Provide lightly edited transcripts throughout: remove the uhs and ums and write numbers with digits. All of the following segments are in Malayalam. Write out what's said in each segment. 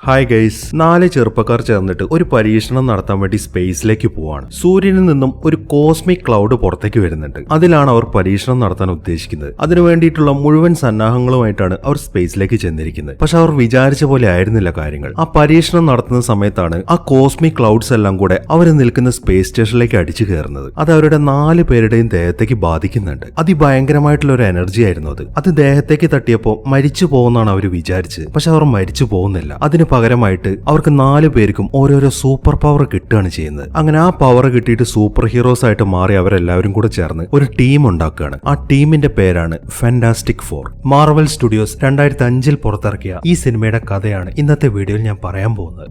ഹായ് ഗൈസ്, 4 ചെറുപ്പക്കാർ ചേർന്നിട്ട് ഒരു പരീക്ഷണം നടത്താൻ വേണ്ടി സ്പേസിലേക്ക് പോവാണ്. സൂര്യനിൽ നിന്നും ഒരു കോസ്മിക് ക്ലൗഡ് പുറത്തേക്ക് വരുന്നുണ്ട്. അതിലാണ് അവർ പരീക്ഷണം നടത്താൻ ഉദ്ദേശിക്കുന്നത്. അതിനു വേണ്ടിയിട്ടുള്ള മുഴുവൻ സന്നാഹങ്ങളുമായിട്ടാണ് അവർ സ്പേസിലേക്ക് ചെന്നിരിക്കുന്നത്. പക്ഷെ അവർ വിചാരിച്ച പോലെ ആയിരുന്നില്ല കാര്യങ്ങൾ. ആ പരീക്ഷണം നടത്തുന്ന സമയത്താണ് ആ കോസ്മിക് ക്ലൗഡ്സ് എല്ലാം കൂടെ അവർ നിൽക്കുന്ന സ്പേസ് സ്റ്റേഷനിലേക്ക് അടിച്ചു കയറുന്നത്. അത് അവരുടെ 4 പേരുടെയും ദേഹത്തേക്ക് ബാധിക്കുന്നുണ്ട്. അതിഭയങ്കരമായിട്ടുള്ള ഒരു എനർജി ആയിരുന്നു അത് ദേഹത്തേക്ക് തട്ടിയപ്പോൾ മരിച്ചു പോകുന്നതാണ് അവർ വിചാരിച്ചത്. പക്ഷെ അവർ മരിച്ചു പോകുന്നില്ല. അതിന് പകരമായിട്ട് അവർക്ക് 4 പേർക്കും ഓരോരോ സൂപ്പർ പവർ കിട്ടുകയാണ് ചെയ്യുന്നത്. അങ്ങനെ ആ പവർ കിട്ടിയിട്ട് സൂപ്പർ ഹീറോസ് ആയിട്ട് മാറി അവരെല്ലാവരും കൂടെ ചേർന്ന് ഒരു ടീം ഉണ്ടാക്കുകയാണ്. ആ ടീമിന്റെ പേരാണ് ഫാന്റാസ്റ്റിക് ഫോർ. മാർവൽ സ്റ്റുഡിയോസ് 2005 പുറത്തിറക്കിയ ഈ സിനിമയുടെ കഥയാണ് ഇന്നത്തെ വീഡിയോയിൽ ഞാൻ പറയാൻ പോകുന്നത്.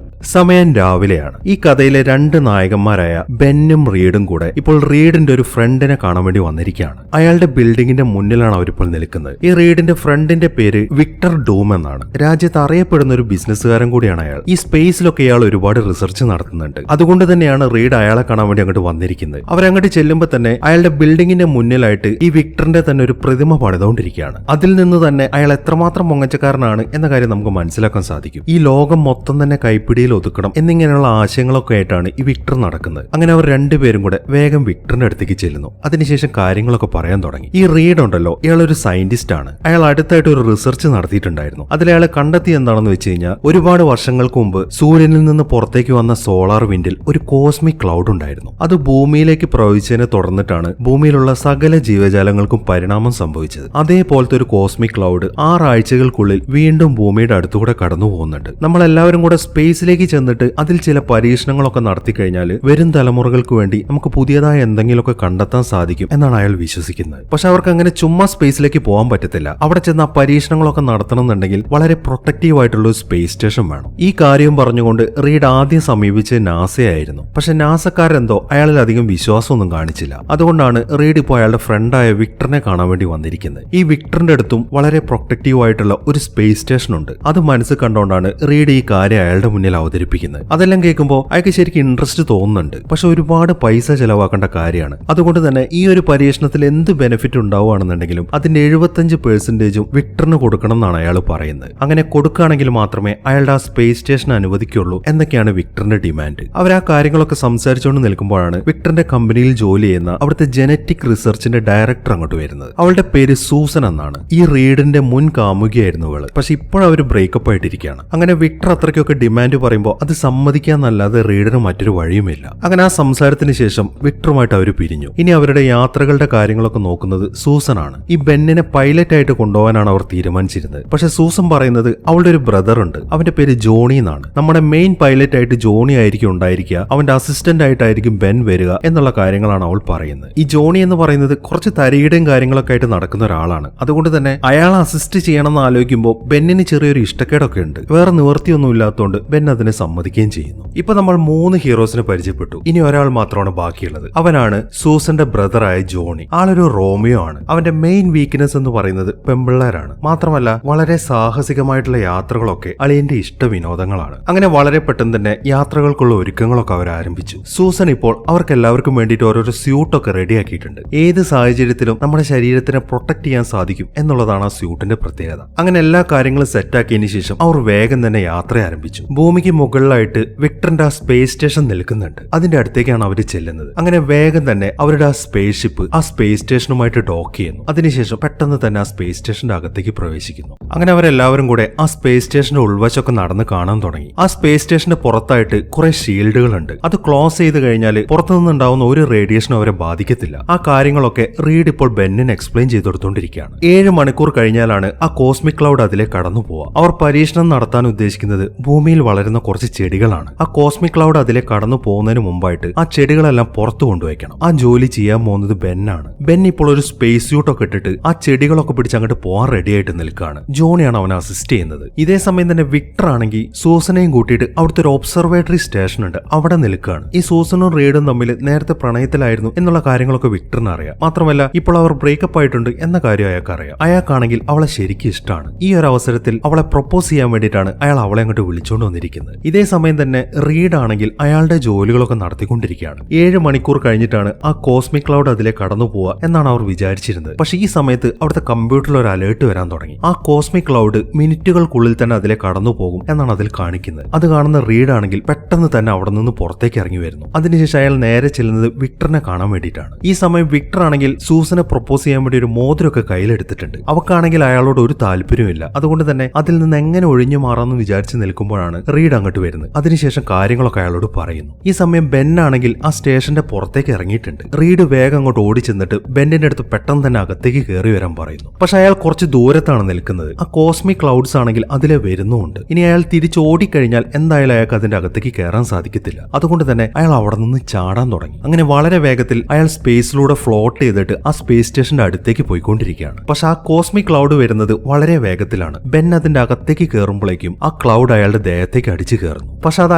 സമയം രാവിലെയാണ്. ഈ കഥയിലെ 2 നായകന്മാരായ ബെന്നും റീഡും കൂടെ ഇപ്പോൾ റീഡിന്റെ ഒരു ഫ്രണ്ടിനെ കാണാൻ വേണ്ടി വന്നിരിക്കുകയാണ്. അയാളുടെ ബിൽഡിങ്ങിന്റെ മുന്നിലാണ് അവരിപ്പോൾ നിൽക്കുന്നത്. ഈ റീഡിന്റെ ഫ്രണ്ടിന്റെ പേര് വിക്ടർ ഡൂം എന്നാണ്. രാജ്യത്ത് അറിയപ്പെടുന്ന ഒരു ബിസിനസ്സുകാരൻ കൂടിയാണ് അയാൾ. ഈ സ്പേസിലൊക്കെ ഇയാൾ ഒരുപാട് റിസർച്ച് നടത്തുന്നുണ്ട്. അതുകൊണ്ട് തന്നെയാണ് റീഡ് അയാളെ കാണാൻ വേണ്ടി അങ്ങോട്ട് വന്നിരിക്കുന്നത്. അവരങ്ങോട്ട് ചെല്ലുമ്പോൾ തന്നെ അയാളുടെ ബിൽഡിങ്ങിന്റെ മുന്നിലായിട്ട് ഈ വിക്ടറിന്റെ തന്നെ ഒരു പ്രതിമ പണിതുകൊണ്ടിരിക്കുകയാണ്. അതിൽ നിന്ന് തന്നെ അയാൾ എത്രമാത്രം പൊങ്ങച്ചക്കാരനാണ് എന്ന കാര്യം നമുക്ക് മനസ്സിലാക്കാൻ സാധിക്കും. ഈ ലോകം മൊത്തം തന്നെ കൈപ്പിടിയിൽ ഒതുക്കണം എന്നിങ്ങനെയുള്ള ആശയങ്ങളൊക്കെ ആയിട്ടാണ് ഈ വിക്ടർ നടക്കുന്നത്. അങ്ങനെ അവർ 2 പേരും കൂടെ വേഗം വിക്ടറിന്റെ അടുത്തേക്ക് ചെല്ലുന്നു. അതിനുശേഷം കാര്യങ്ങളൊക്കെ പറയാൻ തുടങ്ങി. ഈ റീഡ് ഉണ്ടല്ലോ, ഇയാൾ ഒരു സയന്റിസ്റ്റ് ആണ്. അയാൾ അടുത്തായിട്ട് ഒരു റിസർച്ച് നടത്തിയിട്ടുണ്ടായിരുന്നു. അതിൽ അയാൾ കണ്ടെത്തി എന്താണെന്ന് വെച്ച് കഴിഞ്ഞാൽ, ഒരുപാട് വർഷങ്ങൾക്ക് മുമ്പ് സൂര്യനിൽ നിന്ന് പുറത്തേക്ക് വന്ന സോളാർ വിൻഡിൽ ഒരു കോസ്മിക് ക്ലൗഡ് ഉണ്ടായിരുന്നു. അത് ഭൂമിയിലേക്ക് പ്രവഹിച്ചതിനെ തുടർന്നിട്ടാണ് ഭൂമിയിലുള്ള സകല ജീവജാലങ്ങൾക്കും പരിണാമം സംഭവിച്ചത്. അതേപോലത്തെ ഒരു കോസ്മിക് ക്ലൗഡ് 6 ആഴ്ചകൾക്കുള്ളിൽ വീണ്ടും ഭൂമിയുടെ അടുത്തുകൂടെ കടന്നു പോകുന്നുണ്ട്. നമ്മളെല്ലാവരും കൂടെ സ്പേസിലേക്ക് ചെന്നിട്ട് അതിൽ ചില പരീക്ഷണങ്ങളൊക്കെ നടത്തി കഴിഞ്ഞാൽ വരും തലമുറകൾക്ക് വേണ്ടി നമുക്ക് പുതിയതായ എന്തെങ്കിലുമൊക്കെ കണ്ടെത്താൻ സാധിക്കും എന്നാണ് അയാൾ വിശ്വസിക്കുന്നത്. പക്ഷെ അവർക്ക് അങ്ങനെ ചുമ്മാ സ്പേസിലേക്ക് പോകാൻ പറ്റത്തില്ല. അവിടെ ചെന്ന് ആ പരീക്ഷണങ്ങളൊക്കെ നടത്തണമെന്നുണ്ടെങ്കിൽ വളരെ പ്രൊട്ടക്റ്റീവ് ആയിട്ടുള്ള ഒരു സ്പേസ് സ്റ്റേഷൻ വേണം. ഈ കാര്യം പറഞ്ഞുകൊണ്ട് റീഡ് ആദ്യം സമീപിച്ച് നാസയായിരുന്നു. പക്ഷെ നാസക്കാരെന്തോ അയാളിൽ അധികം വിശ്വാസമൊന്നും കാണിച്ചില്ല. അതുകൊണ്ടാണ് റീഡ് ഇപ്പോൾ അയാളുടെ ഫ്രണ്ടായ വിക്ടറിനെ കാണാൻ വേണ്ടി വന്നിരിക്കുന്നത്. ഈ വിക്ടറിന്റെ അടുത്തും വളരെ പ്രൊട്ടക്റ്റീവ് ആയിട്ടുള്ള ഒരു സ്പേസ് സ്റ്റേഷൻ ഉണ്ട്. അത് മനസ്സിൽ കണ്ടുകൊണ്ടാണ് റീഡ് ഈ കാര്യം അയാളുടെ മുന്നിൽ അവതരിപ്പിക്കുന്നത്. അതെല്ലാം കേൾക്കുമ്പോൾ അയാൾക്ക് ശരിക്കും ഇൻട്രസ്റ്റ് തോന്നുന്നുണ്ട്. പക്ഷെ ഒരുപാട് പൈസ ചെലവാക്കേണ്ട കാര്യമാണ്. അതുകൊണ്ട് തന്നെ ഈ ഒരു പരീക്ഷണത്തിൽ എന്ത് ബെനിഫിറ്റ് ഉണ്ടാവുകയാണെന്നുണ്ടെങ്കിലും അതിന്റെ 75% വിക്ടറിന് കൊടുക്കണം എന്നാണ് അയാൾ പറയുന്നത്. അങ്ങനെ കൊടുക്കുകയാണെങ്കിൽ മാത്രമേ അയാളുടെ ആ സ്പേസ് സ്റ്റേഷൻ അനുവദിക്കുള്ളൂ എന്നൊക്കെയാണ് വിക്ടറിന്റെ ഡിമാൻഡ്. അവർ ആ കാര്യങ്ങളൊക്കെ സംസാരിച്ചുകൊണ്ട് നിൽക്കുമ്പോഴാണ് വിക്ടറിന്റെ കമ്പനിയിൽ ജോലി ചെയ്യുന്ന അവിടുത്തെ ജനറ്റിക് റിസർച്ചിന്റെ ഡയറക്ടർ അങ്ങോട്ട് വരുന്നത്. അവളുടെ പേര് സൂസൻ എന്നാണ്. ഈ റീഡിന്റെ മുൻ കാമുകിയായിരുന്നു അവള്. പക്ഷെ ഇപ്പോഴവർ ബ്രേക്കപ്പ് ആയിട്ടിരിക്കുകയാണ്. അങ്ങനെ വിക്ടർ അത്രയ്ക്കൊക്കെ ഡിമാൻഡ് പറയുമ്പോൾ അത് സമ്മതിക്കാന്നല്ലാതെ റീഡിന് മറ്റൊരു വഴിയുമില്ല. അങ്ങനെ ആ സംസാരത്തിന് ശേഷം വിക്ടറുമായിട്ട് അവർ പിരിഞ്ഞു. ഇനി അവരുടെ യാത്രകളുടെ കാര്യങ്ങളൊക്കെ നോക്കുന്നത് സൂസൻ ആണ്. ഈ ബെന്നിനെ പൈലറ്റ് ആയിട്ട് കൊണ്ടുപോകാനാണ് അവർ തീരുമാനിച്ചിരുന്നത്. പക്ഷെ സൂസൻ പറയുന്നത് അവളുടെ ഒരു ബ്രദർ ഉണ്ട്, അവന്റെ പേര് ജോണി എന്നാണ്. നമ്മുടെ മെയിൻ പൈലറ്റ് ആയിട്ട് ജോണി ആയിരിക്കും ഉണ്ടായിരിക്കുക, അവന്റെ അസിസ്റ്റന്റ് ആയിട്ടായിരിക്കും ബെൻ വരിക എന്നുള്ള കാര്യങ്ങളാണ് അവൾ പറയുന്നത്. ഈ ജോണി എന്ന് പറയുന്നത് കുറച്ച് തരികിടയും കാര്യങ്ങളൊക്കെ ആയിട്ട് നടക്കുന്ന ഒരാളാണ്. അതുകൊണ്ട് തന്നെ അയാളെ അസിസ്റ്റ് ചെയ്യണമെന്ന് ആലോചിക്കുമ്പോൾ ബെന്നിന് ചെറിയൊരു ഇഷ്ടക്കേടൊക്കെ ഉണ്ട്. വേറെ നിവൃത്തിയൊന്നും ഇല്ലാത്തതുകൊണ്ട് ബെൻ അതിനെ സമ്മതിക്കുകയും ചെയ്യുന്നു. ഇപ്പൊ നമ്മൾ 3 ഹീറോസിനെ പരിചയപ്പെട്ടു. ഇനി ഒരാൾ മാത്രമാണ് ബാക്കിയുള്ളത്. അവനാണ് സൂസന്റെ ബ്രദറായ ജോണി. ആളൊരു റോമിയോ ആണ്. അവന്റെ മെയിൻ വീക്ക്നെസ് എന്ന് പറയുന്നത് പെമ്പിള്ളേരാണ്. മാത്രമല്ല വളരെ സാഹസികമായിട്ടുള്ള യാത്രകളൊക്കെ അളിയന്റെ ഇഷ്ട വിനോദങ്ങളാണ്. അങ്ങനെ വളരെ പെട്ടെന്ന് തന്നെ യാത്രകൾക്കുള്ള ഒരുക്കങ്ങളൊക്കെ അവർ ആരംഭിച്ചു. സൂസൻ ഇപ്പോൾ അവർക്ക് എല്ലാവർക്കും വേണ്ടിയിട്ട് ഓരോരോ സ്യൂട്ടൊക്കെ റെഡിയാക്കിയിട്ടുണ്ട്. ഏത് സാഹചര്യത്തിലും നമ്മുടെ ശരീരത്തിനെ പ്രൊട്ടക്ട് ചെയ്യാൻ സാധിക്കും എന്നുള്ളതാണ് ആ സ്യൂട്ടിന്റെ പ്രത്യേകത. അങ്ങനെ എല്ലാ കാര്യങ്ങളും സെറ്റാക്കിയതിനു ശേഷം അവർ വേഗം തന്നെ യാത്ര ആരംഭിച്ചു. ഭൂമിക്ക് മുകളിലായിട്ട് വിക്ടറിന്റെ ആ സ്പേസ് സ്റ്റേഷൻ നിൽക്കുന്നുണ്ട്. അതിന്റെ അടുത്തേക്കാണ് അവർ ചെല്ലുന്നത്. അങ്ങനെ വേഗം തന്നെ അവരുടെ ആ സ്പേസ് ഷിപ്പ് ആ സ്പേസ് സ്റ്റേഷനുമായിട്ട് ഡോക്ക് ചെയ്യുന്നു. അതിനുശേഷം പെട്ടെന്ന് തന്നെ ആ സ്പേസ് സ്റ്റേഷന്റെ അകത്തേക്ക് പ്രവേശിക്കുന്നു. അങ്ങനെ അവരെല്ലാവരും കൂടെ ആ സ്പേസ് സ്റ്റേഷന്റെ ഉൾവശമൊക്കെ നടന്ന് കാണാൻ തുടങ്ങി. ആ സ്പേസ് സ്റ്റേഷന്റെ പുറത്തായിട്ട് കുറെ ഷീൽഡുകളുണ്ട്. അത് ക്ലോസ് ചെയ്ത് കഴിഞ്ഞാൽ പുറത്തുനിന്നുണ്ടാവുന്ന ഒരു റേഡിയേഷനും അവരെ ബാധിക്കത്തില്ല. ആ കാര്യങ്ങളൊക്കെ റീഡ് ഇപ്പോൾ ബെന്നിന് എക്സ്പ്ലെയിൻ ചെയ്ത് കൊടുത്തോണ്ടിരിക്കുകയാണ്. 7 മണിക്കൂർ കഴിഞ്ഞാലാണ് ആ കോസ്മിക് ക്ലൗഡ് അതിലേക്ക് കടന്നു പോവുക. അവർ പരീക്ഷണം നടത്താൻ ഉദ്ദേശിക്കുന്നത് ഭൂമിയിൽ വളരുന്ന കുറച്ച് ചെടികളാണ്. ആ കോസ്മിക് ക്ലൗഡ് അതിലെ കടന്നു പോകുന്നതിന് മുമ്പായിട്ട് ആ ചെടികളെല്ലാം പുറത്തു കൊണ്ടുവയ്ക്കണം. ആ ജോലി ചെയ്യാൻ പോകുന്നത് ബെന്നാണ്. ബെൻ ഇപ്പോൾ ഒരു സ്പേസ് സ്യൂട്ട് ഒക്കെ ഇട്ടിട്ട് ആ ചെടികളൊക്കെ പിടിച്ച് അങ്ങോട്ട് പോകാൻ റെഡി ആയിട്ട് നിൽക്കുകയാണ്. ജോണിയാണ് അവനെ അസിസ്റ്റ് ചെയ്യുന്നത്. ഇതേ സമയം തന്നെ വിക്ടർ ആണെങ്കിൽ സൂസനെയും കൂട്ടിയിട്ട് അവിടുത്തെ ഒരു ഒബ്സർവേറ്ററി സ്റ്റേഷൻ ഉണ്ട്, അവിടെ നിൽക്കുകയാണ്. ഈ സൂസനും റീഡും തമ്മിൽ നേരത്തെ പ്രണയത്തിലായിരുന്നു എന്നുള്ള കാര്യങ്ങളൊക്കെ വിക്ടറിന് അറിയാം. മാത്രമല്ല ഇപ്പോൾ അവർ ബ്രേക്കപ്പ് ആയിട്ടുണ്ട് എന്ന കാര്യം അയാൾക്ക് അറിയാം. അയാൾക്കാണെങ്കിൽ അവളെ ശരിക്കും ഇഷ്ടമാണ്. ഈ ഒരു അവസരത്തിൽ അവളെ പ്രൊപ്പോസ് ചെയ്യാൻ വേണ്ടിയിട്ടാണ് അയാൾ അവളെ അങ്ങോട്ട് വിളിച്ചുകൊണ്ട് വന്നിരിക്കുന്നത്. ഇതേ സമയം തന്നെ റീഡ് ആണെങ്കിൽ അയാളുടെ ജോലികളൊക്കെ നടത്തിക്കൊണ്ടിരിക്കുകയാണ്. 7 മണിക്കൂർ കഴിഞ്ഞിട്ടാണ് ആ കോസ്മിക് ക്ലൗഡ് അതിലെ കടന്നു പോവുക എന്നാണ് അവർ വിചാരിച്ചിരുന്നത്. പക്ഷെ ഈ സമയത്ത് അവിടുത്തെ കമ്പ്യൂട്ടറിൽ ഒരു അലേർട്ട് വരാൻ തുടങ്ങി. ആ കോസ്മിക് ക്ലൗഡ് മിനിറ്റുകൾക്കുള്ളിൽ തന്നെ അതിലെ കടന്നു പോകും എന്നാണ് അതിൽ കാണിക്കുന്നത്. അത് കാണുന്ന റീഡ് ആണെങ്കിൽ പെട്ടെന്ന് തന്നെ അവിടെ നിന്ന് പുറത്തേക്ക് ഇറങ്ങി വരുന്നു. അതിനുശേഷം അയാൾ നേരെ ചെല്ലുന്നത് വിക്ടറിനെ കാണാൻ വേണ്ടിയിട്ടാണ്. ഈ സമയം വിക്ടർ ആണെങ്കിൽ സൂസനെ പ്രപ്പോസ് ചെയ്യാൻ വേണ്ടി ഒരു മോതിരമൊക്കെ കയ്യിലെടുത്തിട്ടുണ്ട്. അവക്കാണെങ്കിൽ അയാളോട് ഒരു താല്പര്യമില്ല. അതുകൊണ്ട് തന്നെ അതിൽ നിന്ന് എങ്ങനെ ഒഴിഞ്ഞു മാറാമെന്ന് വിചാരിച്ച് നിൽക്കുമ്പോഴാണ് റീഡ് അങ്ങോട്ട് വരുന്നത്. അതിനുശേഷം കാര്യങ്ങളൊക്കെ അയാളോട് പറയുന്നു. ഈ സമയം ബെൻ ആണെങ്കിൽ ആ സ്റ്റേഷന്റെ പുറത്തേക്ക് ഇറങ്ങിയിട്ടുണ്ട്. റീഡ് വേഗം അങ്ങോട്ട് ഓടി ചെന്നിട്ട് ബെന്നിന്റെ അടുത്ത് പെട്ടെന്ന് തന്നെ അകത്തേക്ക് കയറി വരാൻ പറയുന്നു. പക്ഷെ അയാൾ കുറച്ച് ദൂരത്താണ് നിൽക്കുന്നത്. ആ കോസ്മിക് ക്ലൗഡ്സ് ആണെങ്കിൽ അതിലെ വരുന്നുമുണ്ട്. ഇനി അയാൾ തിരിച്ച് ഓടിക്കഴിഞ്ഞാൽ എന്തായാലും അയാൾക്ക് അതിന്റെ അകത്തേക്ക് കയറാൻ സാധിക്കത്തില്ല. അതുകൊണ്ട് തന്നെ അയാൾ അവിടെ നിന്ന് ചാടാൻ തുടങ്ങി. അങ്ങനെ വളരെ വേഗത്തിൽ അയാൾ സ്പേസിലൂടെ ഫ്ലോട്ട് ചെയ്തിട്ട് ആ സ്പേസ് സ്റ്റേഷന്റെ അടുത്തേക്ക് പോയിക്കൊണ്ടിരിക്കുകയാണ്. പക്ഷെ ആ കോസ്മിക് ക്ലൗഡ് വരുന്നത് വളരെ വേഗത്തിലാണ്. ബെൻ അതിന്റെ അകത്തേക്ക് കയറുമ്പോഴേക്കും ആ ക്ലൗഡ് അയാളുടെ ദേഹത്തേക്ക് അടിച്ചു കയറുന്നു. പക്ഷെ അത്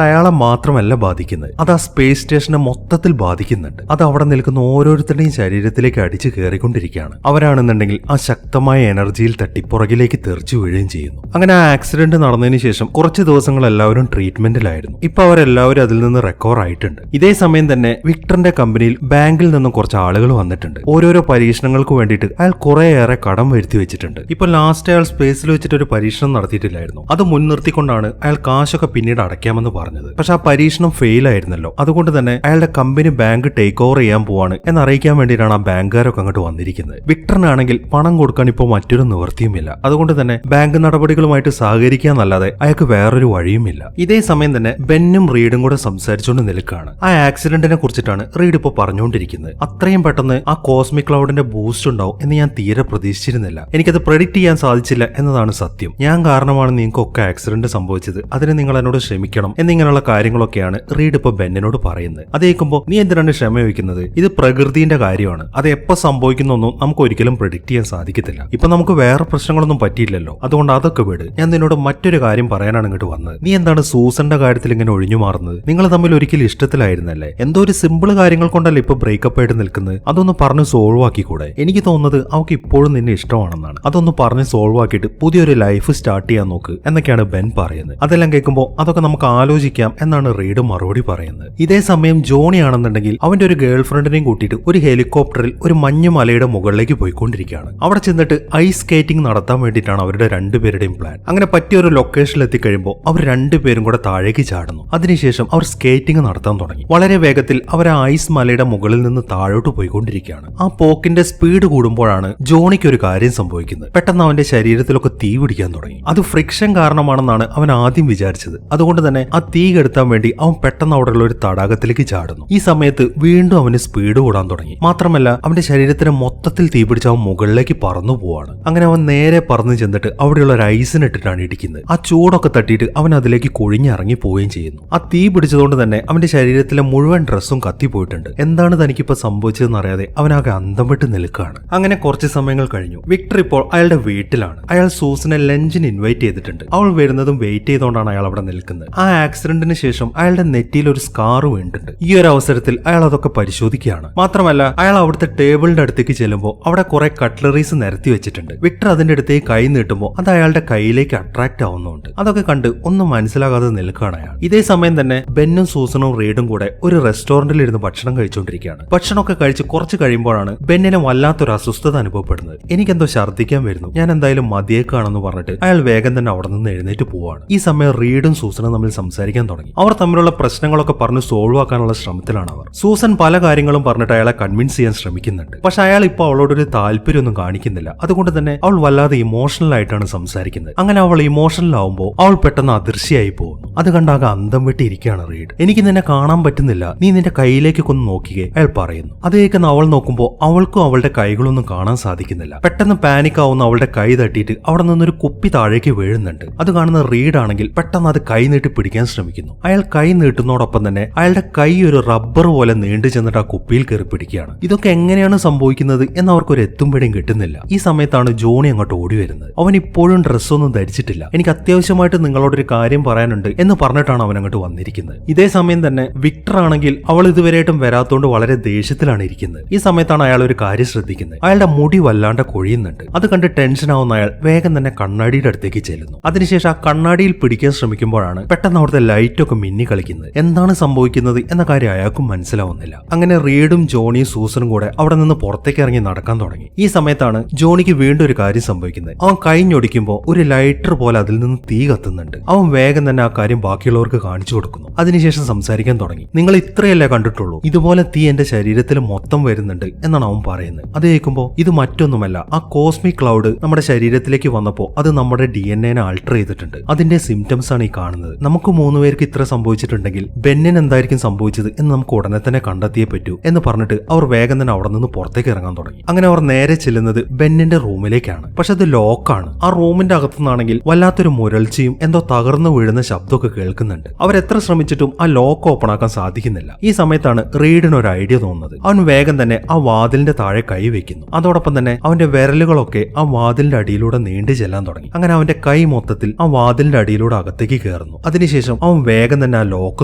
അയാളെ മാത്രമല്ല ബാധിക്കുന്നത്, അത് ആ സ്പേസ് സ്റ്റേഷനെ മൊത്തത്തിൽ ബാധിക്കുന്നുണ്ട്. അത് അവിടെ നിൽക്കുന്ന ഓരോരുത്തരുടെയും ശരീരത്തിലേക്ക് അടിച്ചു കയറിക്കൊണ്ടിരിക്കുകയാണ്. അവരാണെന്നുണ്ടെങ്കിൽ ആ ശക്തമായ എനർജിയിൽ തട്ടി പുറകിലേക്ക് തെറിച്ചു വീഴുകയും ചെയ്യുന്നു. അങ്ങനെ ആ ആക്സിഡന്റ് നടന്നതിന് ശേഷം കുറച്ച് ദിവസങ്ങൾ എല്ലാവരും ട്രീറ്റ്മെന്റിലായിരുന്നു. ഇപ്പൊ അവരെല്ലാവരും അതിൽ നിന്ന് റിക്കവർ ആയിട്ടുണ്ട്. ഇതേ സമയം തന്നെ വിക്ടറിന്റെ കമ്പനിയിൽ ബാങ്കിൽ നിന്നും കുറച്ച് ആളുകൾ വന്നിട്ടുണ്ട്. ഓരോരോ പരീക്ഷണങ്ങൾക്ക് വേണ്ടിയിട്ട് അയാൾ കുറേയേറെ കടം വരുത്തി വെച്ചിട്ടുണ്ട്. ഇപ്പൊ ലാസ്റ്റ് അയാൾ സ്പേസിൽ വെച്ചിട്ട് ഒരു പരീക്ഷണം നടത്തിയിട്ടില്ലായിരുന്നു. അത് മുൻനിർത്തിക്കൊണ്ടാണ് അയാൾ കാശൊക്കെ പിന്നീട് അടയ്ക്കാമെന്ന് പറഞ്ഞത്. പക്ഷെ ആ പരീക്ഷണം ഫെയിൽ ആയിരുന്നല്ലോ. അതുകൊണ്ട് തന്നെ അയാളുടെ കമ്പനി ബാങ്ക് ടേക്ക് ഓവർ ചെയ്യാൻ പോവാണ് എന്നറിയിക്കാൻ വേണ്ടിയിട്ടാണ് ആ ബാങ്കുകാരൊക്കെ അങ്ങോട്ട് വന്നിരിക്കുന്നത്. വിക്ടറിനാണെങ്കിൽ പണം കൊടുക്കാൻ ഇപ്പോൾ മറ്റൊരു നിവൃത്തിയുമില്ല. അതുകൊണ്ട് തന്നെ ബാങ്ക് നടപടികളുമായിട്ട് സഹകരിക്കാന്നല്ലാതെ അയാൾക്ക് വേറൊരു വഴിയുമില്ല. ഇതേ സമയം തന്നെ ബെന്നും റീഡും കൂടെ സംസാരിച്ചുകൊണ്ട് നിൽക്കുകയാണ്. ആ ആക്സിഡന്റിനെ കുറിച്ചിട്ടാണ് റീഡ് ഇപ്പോൾ പറഞ്ഞുകൊണ്ടിരിക്കുന്നത്. അത്രയും പെട്ടെന്ന് ആ കോസ്മിക് ക്ലൗഡിന്റെ ബൂസ്റ്റ് ഉണ്ടാവും എന്ന് ഞാൻ തീരെ പ്രതീക്ഷിച്ചിരുന്നില്ല. എനിക്കത് പ്രെഡിക്റ്റ് ചെയ്യാൻ സാധിച്ചില്ല എന്നതാണ് സത്യം. ഞാൻ കാരണമാണ് നിങ്ങൾക്കൊക്കെ ആക്സിഡന്റ് സംഭവിച്ചത്. അതിന് നിങ്ങൾ എന്നോട് ക്ഷമിക്കണം എന്നിങ്ങനെയുള്ള കാര്യങ്ങളൊക്കെയാണ് റീഡ് ഇപ്പോൾ ബെന്നിനോട് പറയുന്നത്. അത് കേൾക്കുമ്പോൾ നീ എന്തിനാണ് ക്ഷമ വയ്ക്കുന്നത്? ഇത് പ്രകൃതിന്റെ കാര്യമാണ്. അത് എപ്പോൾ സംഭവിക്കുന്നൊന്നും നമുക്ക് ഒരിക്കലും പ്രെഡിക്റ്റ് ചെയ്യാൻ സാധിക്കത്തില്ല. ഇപ്പൊ നമുക്ക് വേറെ പ്രശ്നങ്ങളൊന്നും പറ്റിയില്ലല്ലോ. അതുകൊണ്ട് അതൊക്കെ വിട്. ഞാൻ നിന്നോട് മറ്റൊരു കാര്യം പറയാനാണ് ഇങ്ങോട്ട് വന്നത്. നീ എന്താണ് സൂസന്റെ കാര്യത്തിൽ ഇങ്ങനെ ഒഴിഞ്ഞു മാറുന്നത്? നിങ്ങൾ തമ്മിൽ ഒരിക്കലും ഇഷ്ടത്തിലായിരുന്നല്ലേ? എന്തോ ഒരു സിമ്പിൾ കാര്യങ്ങൾ കൊണ്ടല്ലേ ഇപ്പൊ ബ്രേക്കപ്പ് ആയിട്ട് നിൽക്കുന്നത്? അതൊന്ന് പറഞ്ഞ് സോൾവ് ആക്കിക്കൂടെ? എനിക്ക് തോന്നുന്നത് അവൾക്ക് ഇപ്പോഴും നിന്നെ ഇഷ്ടമാണെന്നാണ്. അതൊന്ന് പറഞ്ഞ് സോൾവ് ആക്കിയിട്ട് പുതിയൊരു ലൈഫ് സ്റ്റാർട്ട് ചെയ്യാൻ നോക്ക് എന്നൊക്കെയാണ് ബെൻ പറയുന്നത്. അതെല്ലാം കേൾക്കുമ്പോൾ അതൊക്കെ നമുക്ക് ആലോചിക്കാം എന്നാണ് റീഡ് മറുപടി പറയുന്നത്. ഇതേ സമയം ജോണി ആണെന്നുണ്ടെങ്കിൽ അവന്റെ ഒരു ഗേൾ ഫ്രണ്ടിനെയും കൂട്ടിയിട്ട് ഒരു ഹെലികോപ്റ്ററിൽ ഒരു മഞ്ഞു മലയുടെ മുകളിലേക്ക് പോയിക്കൊണ്ടിരിക്കുകയാണ്. അവിടെ ചെന്നിട്ട് ഐസ് സ്കേറ്റിംഗ് നടത്താൻ വേണ്ടിയിട്ടാണ് അവരുടെ രണ്ടുപേരുടെയും പ്ലാൻ. അങ്ങനെ പറ്റിയ ഒരു ലൊക്കേഷനിൽ എത്തിക്കഴിയുമ്പോൾ അവർ രണ്ടുപേരും കൂടെ താഴേക്ക് ചാടുന്നു. അതിനുശേഷം അവർ സ്കേറ്റിംഗ് നടത്താൻ തുടങ്ങി. വളരെ വേഗത്തിൽ അവർ ആ ഐസ് മലയുടെ മുകളിൽ നിന്ന് താഴോട്ട് പോയിക്കൊണ്ടിരിക്കുകയാണ്. ആ പോക്കിന്റെ സ്പീഡ് കൂടുമ്പോഴാണ് ജോണിക്ക് ഒരു കാര്യം സംഭവിക്കുന്നത്. പെട്ടെന്ന് അവന്റെ ശരീരത്തിലൊക്കെ തീ പിടിക്കാൻ തുടങ്ങി. അത് ഫ്രിക്ഷൻ കാരണമാണെന്നാണ് അവൻ ആദ്യം വിചാരിച്ചത്. അതുകൊണ്ട് തന്നെ ആ തീ കെടുത്താൻ വേണ്ടി അവൻ പെട്ടെന്ന് അവിടെയുള്ള ഒരു തടാകത്തിലേക്ക് ചാടുന്നു. ഈ സമയത്ത് വീണ്ടും അവന് സ്പീഡ് കൂടാൻ തുടങ്ങി. മാത്രമല്ല അവന്റെ ശരീരത്തിന് മൊത്തത്തിൽ തീ പിടിച്ച് അവൻ മുകളിലേക്ക് പറന്നു പോവാണ്. അങ്ങനെ അവൻ നേരെ പറന്നു ചെന്നിട്ട് അവിടെയുള്ള ഒരു ഐസിനിട്ടിട്ടാണ് ഇടിക്കുന്നത്. ആ ചൂടൊക്കെ തട്ടിയിട്ട് അവൻ അതിലേക്ക് കൊഴിഞ്ഞിറങ്ങി പോവുകയും ചെയ്യുന്നു. ആ തീ പിടിച്ചതുകൊണ്ട് തന്നെ അവന്റെ ശരീരത്തിലെ മുഴുവൻ ഡ്രസ്സും കത്തിപ്പോയിട്ടുണ്ട്. എന്താണ് തനിക്കിപ്പോ സംഭവിച്ചതെന്ന് അറിയാതെ അവനാകെ അന്തം വിട്ട് നിൽക്കുകയാണ്. അങ്ങനെ കുറച്ച് സമയങ്ങൾ കഴിഞ്ഞു. വിക്ടർ ഇപ്പോൾ അയാളുടെ വീട്ടിലാണ്. അയാൾ സൂസനെ ലഞ്ചിന് ഇൻവൈറ്റ് ചെയ്തിട്ടുണ്ട്. അവൾ വരുന്നതും വെയിറ്റ് ചെയ്തുകൊണ്ടാണ് അയാൾ അവിടെ നിൽക്കുന്നത്. ആ ആക്സിഡന്റിന് ശേഷം അയാളുടെ നെറ്റിയിൽ ഒരു സ്കാർ വീണിട്ടുണ്ട്. ഈ ഒരു അവസരത്തിൽ അയാൾ അതൊക്കെ പരിശോധിക്കുകയാണ്. മാത്രമല്ല അയാൾ അവിടുത്തെ ടേബിളിന്റെ അടുത്തേക്ക് ചെല്ലുമ്പോൾ അവിടെ കുറെ കട്ട്ലറീസ് നിരത്തി വെച്ചിട്ടുണ്ട്. വിക്ടർ അതിന്റെ അടുത്തേക്ക് കൈ നീട്ടുമ്പോൾ അത് അയാളുടെ കയ്യിലേക്ക് അട്രാക്ട് ആവുന്നുണ്ട്. അതൊക്കെ കണ്ട് ഒന്നും മനസ്സിലാകാതെ നിൽക്കുകയാണ് അയാൾ. ഇതേ സമയം തന്നെ ബെന്നും സൂസനും റീഡും കൂടെ ഒരു റെസ്റ്റോറന്റിൽ ഇരുന്ന് ഭക്ഷണം കഴിച്ചുകൊണ്ടിരിക്കുകയാണ്. ഭക്ഷണമൊക്കെ കഴിച്ച് കുറച്ച് കഴിയുമ്പോഴാണ് ബെന്നിന് വല്ലാത്തൊരു അസ്വസ്ഥത അനുഭവപ്പെടുന്നത്. എനിക്കെന്തോ ഛർദ്ദിക്കാൻ വരുന്നു, ഞാൻ എന്തായാലും മതിയേക്കാണെന്ന് പറഞ്ഞിട്ട് അയാൾ വേഗം തന്നെ അവിടെ നിന്ന് എഴുന്നേറ്റ് പോവാണ്. ഈ സമയം റീഡും സൂസനും തമ്മിൽ സംസാരിക്കാൻ തുടങ്ങി. അവർ തമ്മിലുള്ള പ്രശ്നങ്ങളൊക്കെ പറഞ്ഞ് സോൾവ് ആക്കാനുള്ള ശ്രമത്തിലാണ് അവർ. സൂസൻ പല കാര്യങ്ങളും പറഞ്ഞിട്ട് അയാളെ കൺവിൻസ് ചെയ്യാൻ ശ്രമിക്കുന്നുണ്ട്. പക്ഷെ അയാൾ ഇപ്പോൾ അവളോടൊരു താല്പര്യമൊന്നും കാണിക്കുന്നില്ല. അതുകൊണ്ട് തന്നെ അവൾ വല്ലാതെ ഇമോഷണൽ ആയിട്ടാണ് സംസാരിക്കുന്നത്. അങ്ങനെ അവൾ ഇമോഷണൽ ആവുമ്പോൾ അവൾ പെട്ടെന്ന് അദൃശ്യമായി പോകുന്നു. അത് കണ്ടാകെ അന്തം വിട്ടിരിക്കുകയാണ് റീഡ്. എനിക്ക് നിന്നെ കാണാൻ പറ്റുന്നില്ല, നീ നിന്റെ കയ്യിലേക്കൊക്കെ ഒന്ന് നോക്കിയേ അയാൾ പറയുന്നു. അത് കേൾക്കുന്ന അവൾ നോക്കുമ്പോൾ അവൾക്കും അവളുടെ കൈകളൊന്നും കാണാൻ സാധിക്കുന്നില്ല. പെട്ടെന്ന് പാനിക് ആവുന്ന അവളുടെ കൈ തട്ടിയിട്ട് അവിടെ നിന്നൊരു കുപ്പി താഴേക്ക് വീഴുന്നുണ്ട്. അത് കാണുന്ന റീഡ് ആണെങ്കിൽ പെട്ടെന്ന് അത് കൈ നീട്ടി പിടിക്കാൻ ശ്രമിക്കുന്നു. അയാൾ കൈ നീട്ടുന്നതോടൊപ്പം തന്നെ അയാളുടെ കൈ ഒരു റബ്ബർ പോലെ നീണ്ടു ചെന്നിട്ട് ആ കുപ്പിയിൽ കയറി പിടിക്കുകയാണ്. ഇതൊക്കെ എങ്ങനെയാണ് സംഭവിക്കുന്നത് എന്ന് അവർക്കൊരു എത്തുംപിടിയും കിട്ടുന്നില്ല. ഈ സമയത്താണ് ജോണി അങ്ങോട്ട് ഓടി വരുന്നത്. അവൻ ഇപ്പോഴും ഡ്രസ്സൊന്നും ധരിച്ചിട്ടില്ല. എനിക്ക് അത്യാവശ്യമായിട്ട് നിങ്ങളോടൊരു കാര്യം പറയാനുണ്ട് എന്ന് പറഞ്ഞിട്ടാണ് അവൻ അങ്ങോട്ട് വന്നിരിക്കുന്നത്. ഇതേ സമയം തന്നെ വിക്ടർ ആണെങ്കിൽ അവൾ ഇതുവരെയായിട്ടും വരാത്തോണ്ട് വളരെ ദേഷ്യത്തിലാണ് ഇരിക്കുന്നത്. ഈ സമയത്താണ് അയാൾ ഒരു കാര്യം ശ്രദ്ധിക്കുന്നത്. അയാളുടെ മുടി വല്ലാണ്ട് കൊഴിയുന്നുണ്ട്. അത് കണ്ട് ടെൻഷൻ ആവുന്ന അയാൾ വേഗം തന്നെ കണ്ണാടിയുടെ അടുത്തേക്ക് ചെല്ലുന്നു. അതിനുശേഷം ആ കണ്ണാടിയിൽ പിടിക്കാൻ ശ്രമിക്കുമ്പോഴാണ് നിൽക്കുമ്പോഴാണ് പെട്ടെന്ന് അവിടുത്തെ ലൈറ്റ് ഒക്കെ മിന്നി കളിക്കുന്നത്. എന്താണ് സംഭവിക്കുന്നത് എന്ന കാര്യം അയാൾക്കും മനസ്സിലാവുന്നില്ല. അങ്ങനെ റീഡും ജോണിയും സൂസനും കൂടെ അവിടെ നിന്ന് പുറത്തേക്ക് ഇറങ്ങി നടക്കാൻ തുടങ്ങി. ഈ സമയത്താണ് ജോണിക്ക് വീണ്ടും ഒരു കാര്യം സംഭവിക്കുന്നത്. അവൻ കൈഞ്ഞൊടിക്കുമ്പോൾ ഒരു ലൈറ്റർ പോലെ അതിൽ നിന്ന് തീ കത്തുന്നുണ്ട്. അവൻ വേഗം തന്നെ ആ കാര്യം ബാക്കിയുള്ളവർക്ക് കാണിച്ചു കൊടുക്കുന്നു. അതിനുശേഷം സംസാരിക്കാൻ തുടങ്ങി. നിങ്ങൾ ഇത്രയല്ലേ കണ്ടിട്ടുള്ളൂ, ഇതുപോലെ തീ എന്റെ ശരീരത്തിൽ മൊത്തം വരുന്നുണ്ട് എന്നാണ് അവൻ പറയുന്നത്. അത് കേൾക്കുമ്പോൾ ഇത് മറ്റൊന്നുമല്ല, ആ കോസ്മിക് ക്ലൗഡ് നമ്മുടെ ശരീരത്തിലേക്ക് വന്നപ്പോൾ അത് നമ്മുടെ DNA ആൾട്ടർ ചെയ്തിട്ടുണ്ട്. അതിന്റെ സിംറ്റംസ് ആണ് ഈ കാണുന്നത്. നമുക്ക് 3 പേർക്ക് ഇത്ര സംഭവിച്ചിട്ടുണ്ടെങ്കിൽ ബെന്നിന് എന്തായിരിക്കും സംഭവിച്ചത് എന്ന് നമുക്ക് ഉടനെ തന്നെ കണ്ടെത്തിയേ പറ്റൂ എന്ന് പറഞ്ഞിട്ട് അവർ വേഗം തന്നെ അവിടെ നിന്ന് പുറത്തേക്ക് ഇറങ്ങാൻ തുടങ്ങി. അങ്ങനെ അവർ നേരെ ചെല്ലുന്നത് ബെന്നിന്റെ റൂമിലേക്കാണ്. പക്ഷെ അത് ലോക്കാണ്. ആ റൂമിന്റെ അകത്തുനിന്നാണെങ്കിൽ വല്ലാത്തൊരു മുരൾച്ചയും എന്തോ തകർന്നു വീഴുന്ന ശബ്ദമൊക്കെ കേൾക്കുന്നുണ്ട്. അവരെത്ര ശ്രമിച്ചിട്ടും ആ ലോക്ക് ഓപ്പൺ ആക്കാൻ സാധിക്കുന്നില്ല. ഈ സമയത്താണ് റീഡിന് ഒരു ഐഡിയ തോന്നുന്നത്. അവൻ വേഗം തന്നെ ആ വാതിലിന്റെ താഴെ കൈ വെക്കുന്നു. അതോടൊപ്പം തന്നെ അവന്റെ വിരലുകളൊക്കെ ആ വാതിലിന്റെ അടിയിലൂടെ നീണ്ടു ചെല്ലാൻ തുടങ്ങി. അങ്ങനെ അവന്റെ കൈ മൊത്തത്തിൽ ആ വാതിലിന്റെ അടിയിലൂടെ അകത്തേക്ക് കയറുന്നു. അതിനുശേഷം അവൻ വേഗം തന്നെ ആ ലോക്ക്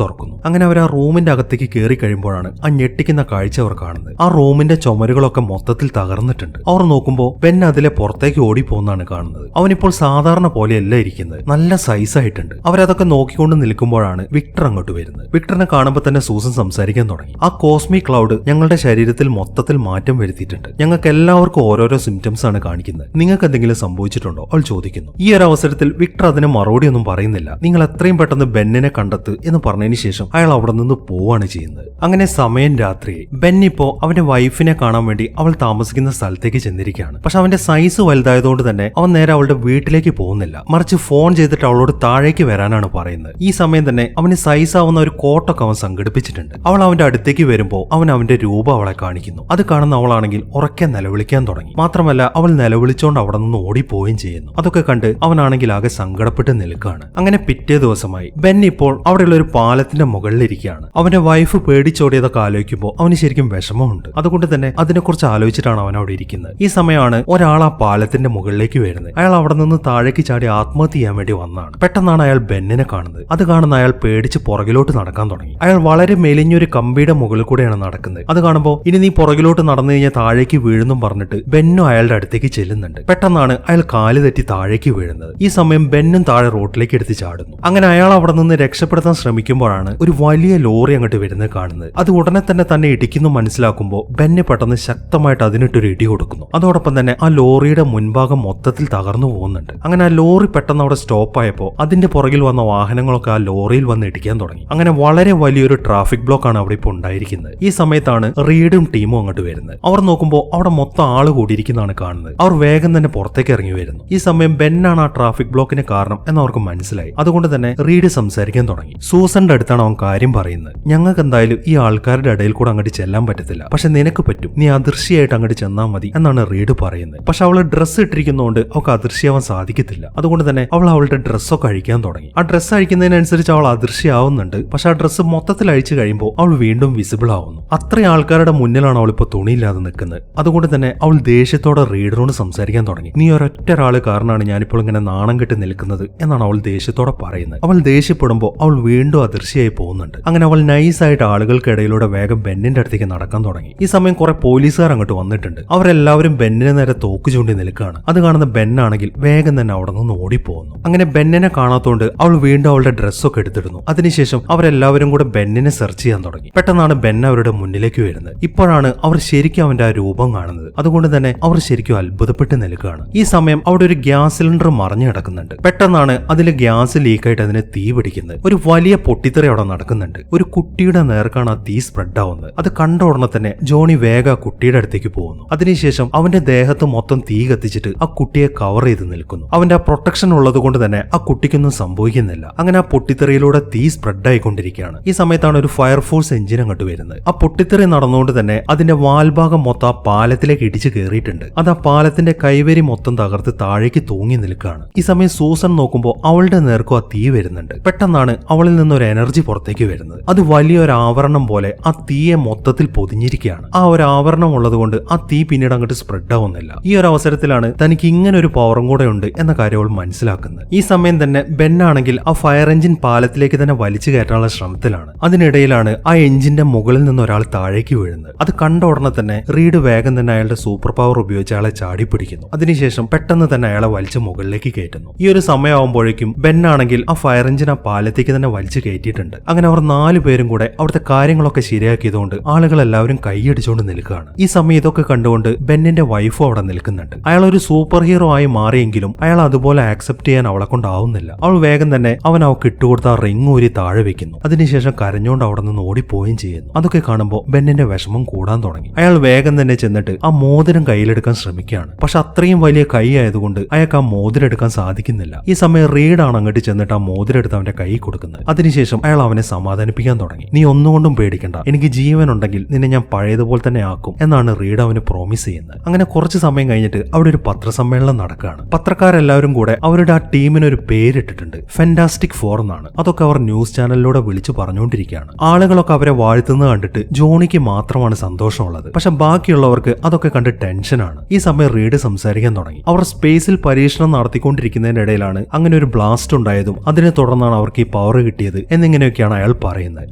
തുറക്കുന്നു. അങ്ങനെ അവർ ആ റൂമിന്റെ അകത്തേക്ക് കയറി കഴിയുമ്പോഴാണ് ആ ഞെട്ടിക്കുന്ന കാഴ്ച അവർ കാണുന്നത്. ആ റൂമിന്റെ ചുമരുകളൊക്കെ മൊത്തത്തിൽ തകർന്നിട്ടുണ്ട്. അവർ നോക്കുമ്പോൾ ബെൻ അതിലെ പുറത്തേക്ക് ഓടിപ്പോന്നാണ് കാണുന്നത്. അവനിപ്പോൾ സാധാരണ പോലെയല്ല ഇരിക്കുന്നത്, നല്ല സൈസ് ആയിട്ടുണ്ട്. അവരതൊക്കെ നോക്കിക്കൊണ്ട് നിൽക്കുമ്പോഴാണ് വിക്ടർ അങ്ങോട്ട് വരുന്നത്. വിക്ടറിനെ കാണുമ്പോൾ തന്നെ സൂസൻ സംസാരിക്കാൻ തുടങ്ങി. ആ കോസ്മിക് ക്ലൗഡ് ഞങ്ങളുടെ ശരീരത്തിൽ മൊത്തത്തിൽ മാറ്റം വരുത്തിയിട്ടുണ്ട്. ഞങ്ങൾക്ക് എല്ലാവർക്കും ഓരോരോ സിംറ്റംസ് ആണ് കാണിക്കുന്നത്. നിങ്ങൾക്ക് എന്തെങ്കിലും സംഭവിച്ചിട്ടുണ്ടോ അവൾ ചോദിക്കുന്നു. ഈ ഒരു അവസരത്തിൽ വിക്ടർ അതിന് മറുപടി ഒന്നും പറയുന്നില്ല. നിങ്ങൾ എത്രയും പെട്ടെന്ന് ബെന്നിനെ കണ്ടെത്ത് എന്ന് പറഞ്ഞതിന് ശേഷം അയാൾ അവിടെ നിന്ന് പോവാണ് ചെയ്യുന്നത്. അങ്ങനെ സമയം രാത്രിയായി. ബെൻ ഇപ്പോ അവന്റെ വൈഫിനെ കാണാൻ വേണ്ടി അവൾ താമസിക്കുന്ന സ്ഥലത്തേക്ക് ചെന്നിരിക്കുകയാണ്. പക്ഷെ അവന്റെ സൈസ് വലുതായതുകൊണ്ട് തന്നെ അവൻ നേരെ അവളുടെ വീട്ടിലേക്ക് പോകുന്നില്ല, മറിച്ച് ഫോൺ ചെയ്തിട്ട് അവളോട് താഴേക്ക് വരാനാണ് പറയുന്നത്. ഈ സമയം തന്നെ അവന് സൈസ് ആവുന്ന ഒരു കോട്ടൊക്കെ അവൻ സംഘടിപ്പിച്ചിട്ടുണ്ട്. അവൾ അവന്റെ അടുത്തേക്ക് വരുമ്പോൾ അവൻ അവന്റെ രൂപം അവളെ കാണിക്കുന്നു. അത് കാണുന്ന അവളാണെങ്കിൽ ഉറക്കെ നിലവിളിക്കാൻ തുടങ്ങി. മാത്രമല്ല അവൾ നിലവിളിച്ചോണ്ട് അവിടെ നിന്ന് ഓടിപ്പോവുകയും ചെയ്യുന്നു. അതൊക്കെ കണ്ട് അവനാണെങ്കിൽ ആകെ സങ്കടപ്പെട്ട് നിൽക്കുകയാണ്. അങ്ങനെ പിറ്റേ ദിവസമായി. ബെൻ ഇപ്പോൾ അവിടെയുള്ള ഒരു പാലത്തിന്റെ മുകളിലിരിക്കുകയാണ്. അവന്റെ വൈഫ് പേടിച്ചോടിയതൊക്കെ ആലോചിക്കുമ്പോൾ അവന് ശരിക്കും വിഷമമുണ്ട്. അതുകൊണ്ട് തന്നെ അതിനെക്കുറിച്ച് ആലോചിച്ചിട്ടാണ് അവൻ അവിടെ ഇരിക്കുന്നത്. ഈ സമയമാണ് ഒരാൾ ആ പാലത്തിന്റെ മുകളിലേക്ക് വരുന്നത്. അയാൾ അവിടെ നിന്ന് താഴേക്ക് ചാടി ആത്മഹത്യ ചെയ്യാൻ വേണ്ടി വന്നതാണ്. പെട്ടെന്നാണ് അയാൾ ബെന്നിനെ കാണുന്നത്. അത് കാണുന്ന അയാൾ പേടിച്ച് പുറകിലോട്ട് നടക്കാൻ തുടങ്ങി. അയാൾ വളരെ മെലിഞ്ഞൊരു കമ്പിയുടെ മുകളിൽ കൂടെയാണ് നടക്കുന്നത്. അത് കാണുമ്പോൾ ഇനി നീ പുറകിലോട്ട് നടന്നു കഴിഞ്ഞാൽ താഴേക്ക് വീഴുന്നും പറഞ്ഞിട്ട് ബെന്നും അയാളുടെ അടുത്തേക്ക് ചെല്ലുന്നുണ്ട്. പെട്ടെന്നാണ് അയാൾ കാല് തെറ്റി താഴേക്ക് വീഴുന്നത്. ഈ സമയം ബെന്നും താഴെ റോട്ടിലേക്ക് എടുത്ത് ചാടുന്നു. അങ്ങനെ അയാൾ അവിടെ നിന്ന് രക്ഷപ്പെടുത്താൻ ശ്രമിക്കുമ്പോഴാണ് ഒരു വലിയ ലോറി അങ്ങോട്ട് വരുന്നത് കാണുന്നത്. അത് ഉടനെ തന്നെ ഇടിക്കുന്നു മനസ്സിലാക്കുമ്പോൾ ബെന്ന് പെട്ടെന്ന് ശക്തമായിട്ട് അതിനിട്ടൊരു ഇടി കൊടുക്കുന്നു. അതോടൊപ്പം തന്നെ ആ ലോറിയുടെ മുൻഭാഗം മൊത്തത്തിൽ തകർന്നു പോകുന്നുണ്ട്. അങ്ങനെ ആ ലോറി പെട്ടെന്ന് അവിടെ സ്റ്റോപ്പ് ആയപ്പോൾ അതിന്റെ പുറകിൽ വന്ന വാഹനങ്ങളൊക്കെ ആ ലോറിയിൽ വന്ന് ഇടിക്കാൻ തുടങ്ങി. അങ്ങനെ വളരെ വലിയൊരു ട്രാഫിക് ബ്ലോക്ക് ആണ് അവിടെ ഇപ്പോൾ ഉണ്ടായിരിക്കുന്നത്. ഈ സമയത്താണ് റീഡും ടീമും അങ്ങോട്ട് വരുന്നത്. അവർ നോക്കുമ്പോൾ അവിടെ മൊത്തം ആള് കൂടിയിരിക്കുന്നതാണ് കാണുന്നത്. അവർ വേഗം തന്നെ പുറത്തേക്ക് ഇറങ്ങി വരുന്നു. ഈ സമയം ബെന്നാണ് ആ ട്രാഫിക് ബ്ലോക്കിന് കാരണം എന്ന് അവർക്ക് മനസ്സിലായി. അതുകൊണ്ട് തന്നെ റീഡ് സംസാരിക്കാൻ തുടങ്ങി. സൂസന്റെ അടുത്താണ് അവൻ കാര്യം പറയുന്നത്. ഞങ്ങൾക്ക് എന്തായാലും ഈ ആൾക്കാരുടെ ഇടയിൽ കൂടെ അങ്ങോട്ട് ചെല്ലാൻ പറ്റത്തില്ല, പക്ഷെ നിനക്ക് പറ്റും, നീ അദൃശ്യമായിട്ട് അങ്ങോട്ട് ചെന്നാൽ മതി എന്നാണ് റീഡ് പറയുന്നത്. പക്ഷെ അവള് ഡ്രസ്സ് ഇട്ടിരിക്കുന്നതുകൊണ്ട് അവൾക്ക് അദൃശ്യമാവാൻ സാധിക്കത്തില്ല. അതുകൊണ്ട് തന്നെ അവൾ അവളുടെ ഡ്രസ്സൊക്കെ അഴിക്കാൻ തുടങ്ങി. ആ ഡ്രസ്സ് അഴിക്കുന്നതിനനുസരിച്ച് അവൾ അദൃശ്യമാവുന്നുണ്ട്. പക്ഷെ ആ ഡ്രസ്സ് മൊത്തത്തിൽ അഴിച്ചു കഴിയുമ്പോൾ അവൾ വീണ്ടും വിസിബിൾ ആവുന്നു. അത്രയും ആൾക്കാരുടെ മുന്നിലാണ് അവൾ ഇപ്പോൾ തുണിയില്ലാതെ നിൽക്കുന്നത്. അതുകൊണ്ട് തന്നെ അവൾ ദേഷ്യത്തോടെ റീഡറോട് സംസാരിക്കാൻ തുടങ്ങി. നീ ഒരൊറ്റ ഒരാള് കാരണമാണ് ഞാനിപ്പോൾ ഇങ്ങനെ നാണം കെട്ടി നിൽക്കുന്നത് എന്നാണ് അവൾ ദേഷ്യത്തോടെ പറയുന്നത്. അവൾ ദേഷ്യപ്പെടുമ്പോൾ അവൾ വീണ്ടും അദൃശ്യമായി പോകുന്നുണ്ട്. അങ്ങനെ അവൾ നൈസായിട്ട് ആളുകൾക്കിടയിലൂടെ വേഗം ബെന്നിന്റെ അടുത്തേക്ക് നടക്കാൻ തുടങ്ങി. ഈ സമയം കുറെ പോലീസുകാർ അങ്ങോട്ട് വന്നിട്ടുണ്ട്. അവരെല്ലാവരും ബെന്നിനെ നേരെ തോക്ക് ചൂണ്ടി നിൽക്കുകയാണ്. അത് കാണുന്ന ബെന്നാണെങ്കിൽ വേഗം തന്നെ അവിടെ നിന്ന് ഓടിപ്പോകുന്നു. അങ്ങനെ ബെന്നിനെ കാണാത്തോണ്ട് അവൾ വീണ്ടും അവളുടെ ഡ്രസ്സൊക്കെ എടുത്തിടുന്നു. അതിനുശേഷം അവരെല്ലാവരും കൂടെ ബെന്നിനെ സെർച്ച് ചെയ്യാൻ തുടങ്ങി. പെട്ടെന്നാണ് ബെൻ അവരുടെ മുന്നിലേക്ക് വരുന്നത്. ഇപ്പോഴാണ് അവർ ശരിക്കും അവന്റെ ആ രൂപം കാണുന്നത്. അതുകൊണ്ട് തന്നെ അവർ ശരിക്കും അത്ഭുതപ്പെട്ട് നിൽക്കുകയാണ്. ഈ സമയം അവിടെ ഒരു ഗ്യാസ് സിലിണ്ടർ മറിഞ്ഞു കിടക്കുന്നുണ്ട്. പെട്ടെന്നാണ് അതിൽ ഗ്യാസ് ലീക്കായിട്ട് അതിന് തീ പിടിക്കുന്നത്. ഒരു വലിയ പൊട്ടിത്തെറി അവിടെ നടക്കുന്നുണ്ട്. ഒരു കുട്ടിയുടെ നേർക്കാണ് ആ തീ സ്പ്രെഡ് ആവുന്നത്. അത് കണ്ട ഉടനെ തന്നെ ജോണി വേഗം ആ കുട്ടിയുടെ അടുത്തേക്ക് പോകുന്നു. അതിനുശേഷം അവന്റെ ദേഹത്ത് മൊത്തം തീ കത്തിച്ചിട്ട് ആ കുട്ടിയെ കവർ ചെയ്ത് നിൽക്കുന്നു. അവന്റെ ആ പ്രൊട്ടക്ഷൻ ഉള്ളത് കൊണ്ട് തന്നെ ആ കുട്ടിക്കൊന്നും സംഭവിക്കുന്നില്ല. അങ്ങനെ ആ പൊട്ടിത്തെറിയിലൂടെ തീ സ്പ്രെഡ് ആയിക്കൊണ്ടിരിക്കുകയാണ്. ഈ സമയത്താണ് ഒരു ഫയർഫോഴ്സ് എഞ്ചിൻ അങ്ങോട്ട് വരുന്നത്. ആ പൊട്ടിത്തെറി നടന്നുകൊണ്ട് തന്നെ അതിന്റെ വാൽഭാഗം മൊത്തം ആ പാലത്തിലേക്ക് ഇടിച്ചു കയറിയിട്ടുണ്ട്. അത് ആ പാലത്തിന്റെ കൈവരി മൊത്തം തകർത്ത് താഴേക്ക് തൂങ്ങി നിൽക്കുകയാണ്. ഈ സമയം സൂസൻ നോക്കുമ്പോൾ അവളുടെ നേർക്കും ആ തീ വരുന്നുണ്ട്. പെട്ടെന്നാണ് അവളിൽ നിന്നൊരു എനർജി പുറത്തേക്ക് വരുന്നത്. അത് വലിയൊരു ആവരണം പോലെ ആ തീയെ മൊത്തത്തിൽ പൊതിഞ്ഞിരിക്കുകയാണ്. ആ ഒരു ആവരണം ഉള്ളത് കൊണ്ട് ആ തീ പിന്നീട് അങ്ങോട്ട് സ്പ്രെഡ് ആവുന്നില്ല. ഈ ഒരു അവസരത്തിലാണ് തനിക്ക് ഇങ്ങനെ ഒരു പവറും കൂടെ ഉണ്ട് എന്ന കാര്യം അവൾ മനസ്സിലാക്കുന്നത്. ഈ സമയം തന്നെ ബെന്നാണെങ്കിൽ ആ ഫയർ എഞ്ചിൻ പാലത്തിലേക്ക് തന്നെ വലിച്ചു കയറ്റാനുള്ള ശ്രമത്തിലാണ്. അതിനിടയിലാണ് ആ എഞ്ചിന്റെ മുകളിൽ നിന്ന് ഒരാൾ താഴേക്ക് വീഴുന്നത്. അത് കണ്ട ഉടനെ തന്നെ റീഡ് വേഗം തന്നെ അയാളുടെ സൂപ്പർ പവർ ഉപയോഗിച്ച് അയാളെ ചാടി പിടിക്കുന്നു. അതിനുശേഷം പെട്ടെന്ന് തന്നെ അയാളെ വലിച്ച് മുകളിലേക്ക് കയറ്റുന്നു. ഈ ഒരു സമയമാകുമ്പോഴേക്കും ബെന്നാണെങ്കിൽ ആണെങ്കിൽ ആ ഫയർ എഞ്ചിൻ ആ പാലത്തേക്ക് തന്നെ വലിച്ചു കയറ്റിയിട്ടുണ്ട്. അങ്ങനെ അവർ 4 പേരും കൂടെ അവിടുത്തെ കാര്യങ്ങളൊക്കെ ശരിയാക്കിയതുകൊണ്ട് ആളുകൾ എല്ലാവരും കൈയടിച്ചുകൊണ്ട് നിൽക്കുകയാണ്. ഈ സമയം ഇതൊക്കെ കണ്ടുകൊണ്ട് ബെന്നിന്റെ വൈഫും അവിടെ നിൽക്കുന്നുണ്ട്. അയാൾ ഒരു സൂപ്പർ ഹീറോ ആയി മാറിയെങ്കിലും അയാൾ അതുപോലെ ആക്സെപ്റ്റ് ചെയ്യാൻ അവളെ കൊണ്ടാവുന്നില്ല. അവൾ വേഗം തന്നെ അവൾക്ക് ഇട്ടുകൊടുത്ത ആ റിംഗ് ഊരി താഴെ വെക്കുന്നു. അതിനുശേഷം കരഞ്ഞുകൊണ്ട് അവിടെ നിന്ന് ഓടിപ്പോവുകയും ചെയ്യുന്നു. അതൊക്കെ കാണുമ്പോൾ ബെന്നിന്റെ വിഷമം കൂടാൻ തുടങ്ങി. അയാൾ വേഗം തന്നെ ചെന്നിട്ട് ആ മോതിരം കയ്യിലെടുക്കാൻ ശ്രമിക്കുകയാണ്. പക്ഷെ അത്രയും വലിയ കൈ ആയതുകൊണ്ട് അയാൾക്ക് ആ മോതിരം എടുക്കാൻ സാധിക്കുന്നില്ല. ഈ സമയം റീഡാണ് അങ്ങോട്ട് ചെന്നിട്ട് ആ മോതിരം എടുത്ത് അവന്റെ കൈ കൊടുക്കുന്നത്. അതിനുശേഷം അയാൾ അവനെ സമാധാനിപ്പിക്കാൻ തുടങ്ങി. നീ ഒന്നുകൊണ്ടും പേടിക്കണ്ട, എനിക്ക് ജീവൻ ഉണ്ടെങ്കിൽ നിന്നെ ഞാൻ പഴയതുപോലെ തന്നെ ആക്കും എന്നാണ് റീഡ് അവന് പ്രോമിസ് ചെയ്യുന്നത്. അങ്ങനെ കുറച്ച് സമയം കഴിഞ്ഞിട്ട് അവിടെ ഒരു പത്രസമ്മേളനം നടക്കുകയാണ്. പത്രക്കാരെല്ലാവരും കൂടെ അവരുടെ ആ ടീമിന് ഒരു പേരിട്ടിട്ടുണ്ട്, ഫെന്റാസ്റ്റിക് ഫോർ എന്നാണ്. അതൊക്കെ അവർ ന്യൂസ് ചാനലിലൂടെ വിളിച്ചു പറഞ്ഞുകൊണ്ടിരിക്കുകയാണ്. ആളുകളൊക്കെ അവരെ വാഴ്ത്തുന്നത് കണ്ടിട്ട് ജോണിക്ക് മാത്രമാണ് സന്തോഷമുള്ളത്. പക്ഷെ ബാക്കിയുള്ളവർക്ക് അതൊക്കെ കണ്ട് ടെൻഷനാണ്. ഈ സമയം റീഡ് സംസാരിക്കാൻ തുടങ്ങി. അവർ സ്പേസിൽ പരീക്ഷണം നടത്തിക്കൊണ്ടിരിക്കുന്നതിന്റെ ഇടയിലാണ് അങ്ങനെ ഒരു ബ്ലാസ്റ്റ് ഉണ്ടായതും അതിനെ തുടർന്നാണ് അവർക്ക് ഈ പവർ കിട്ടിയത് എന്നിങ്ങനെയൊക്കെയാണ് അയാൾ പറയുന്നത്.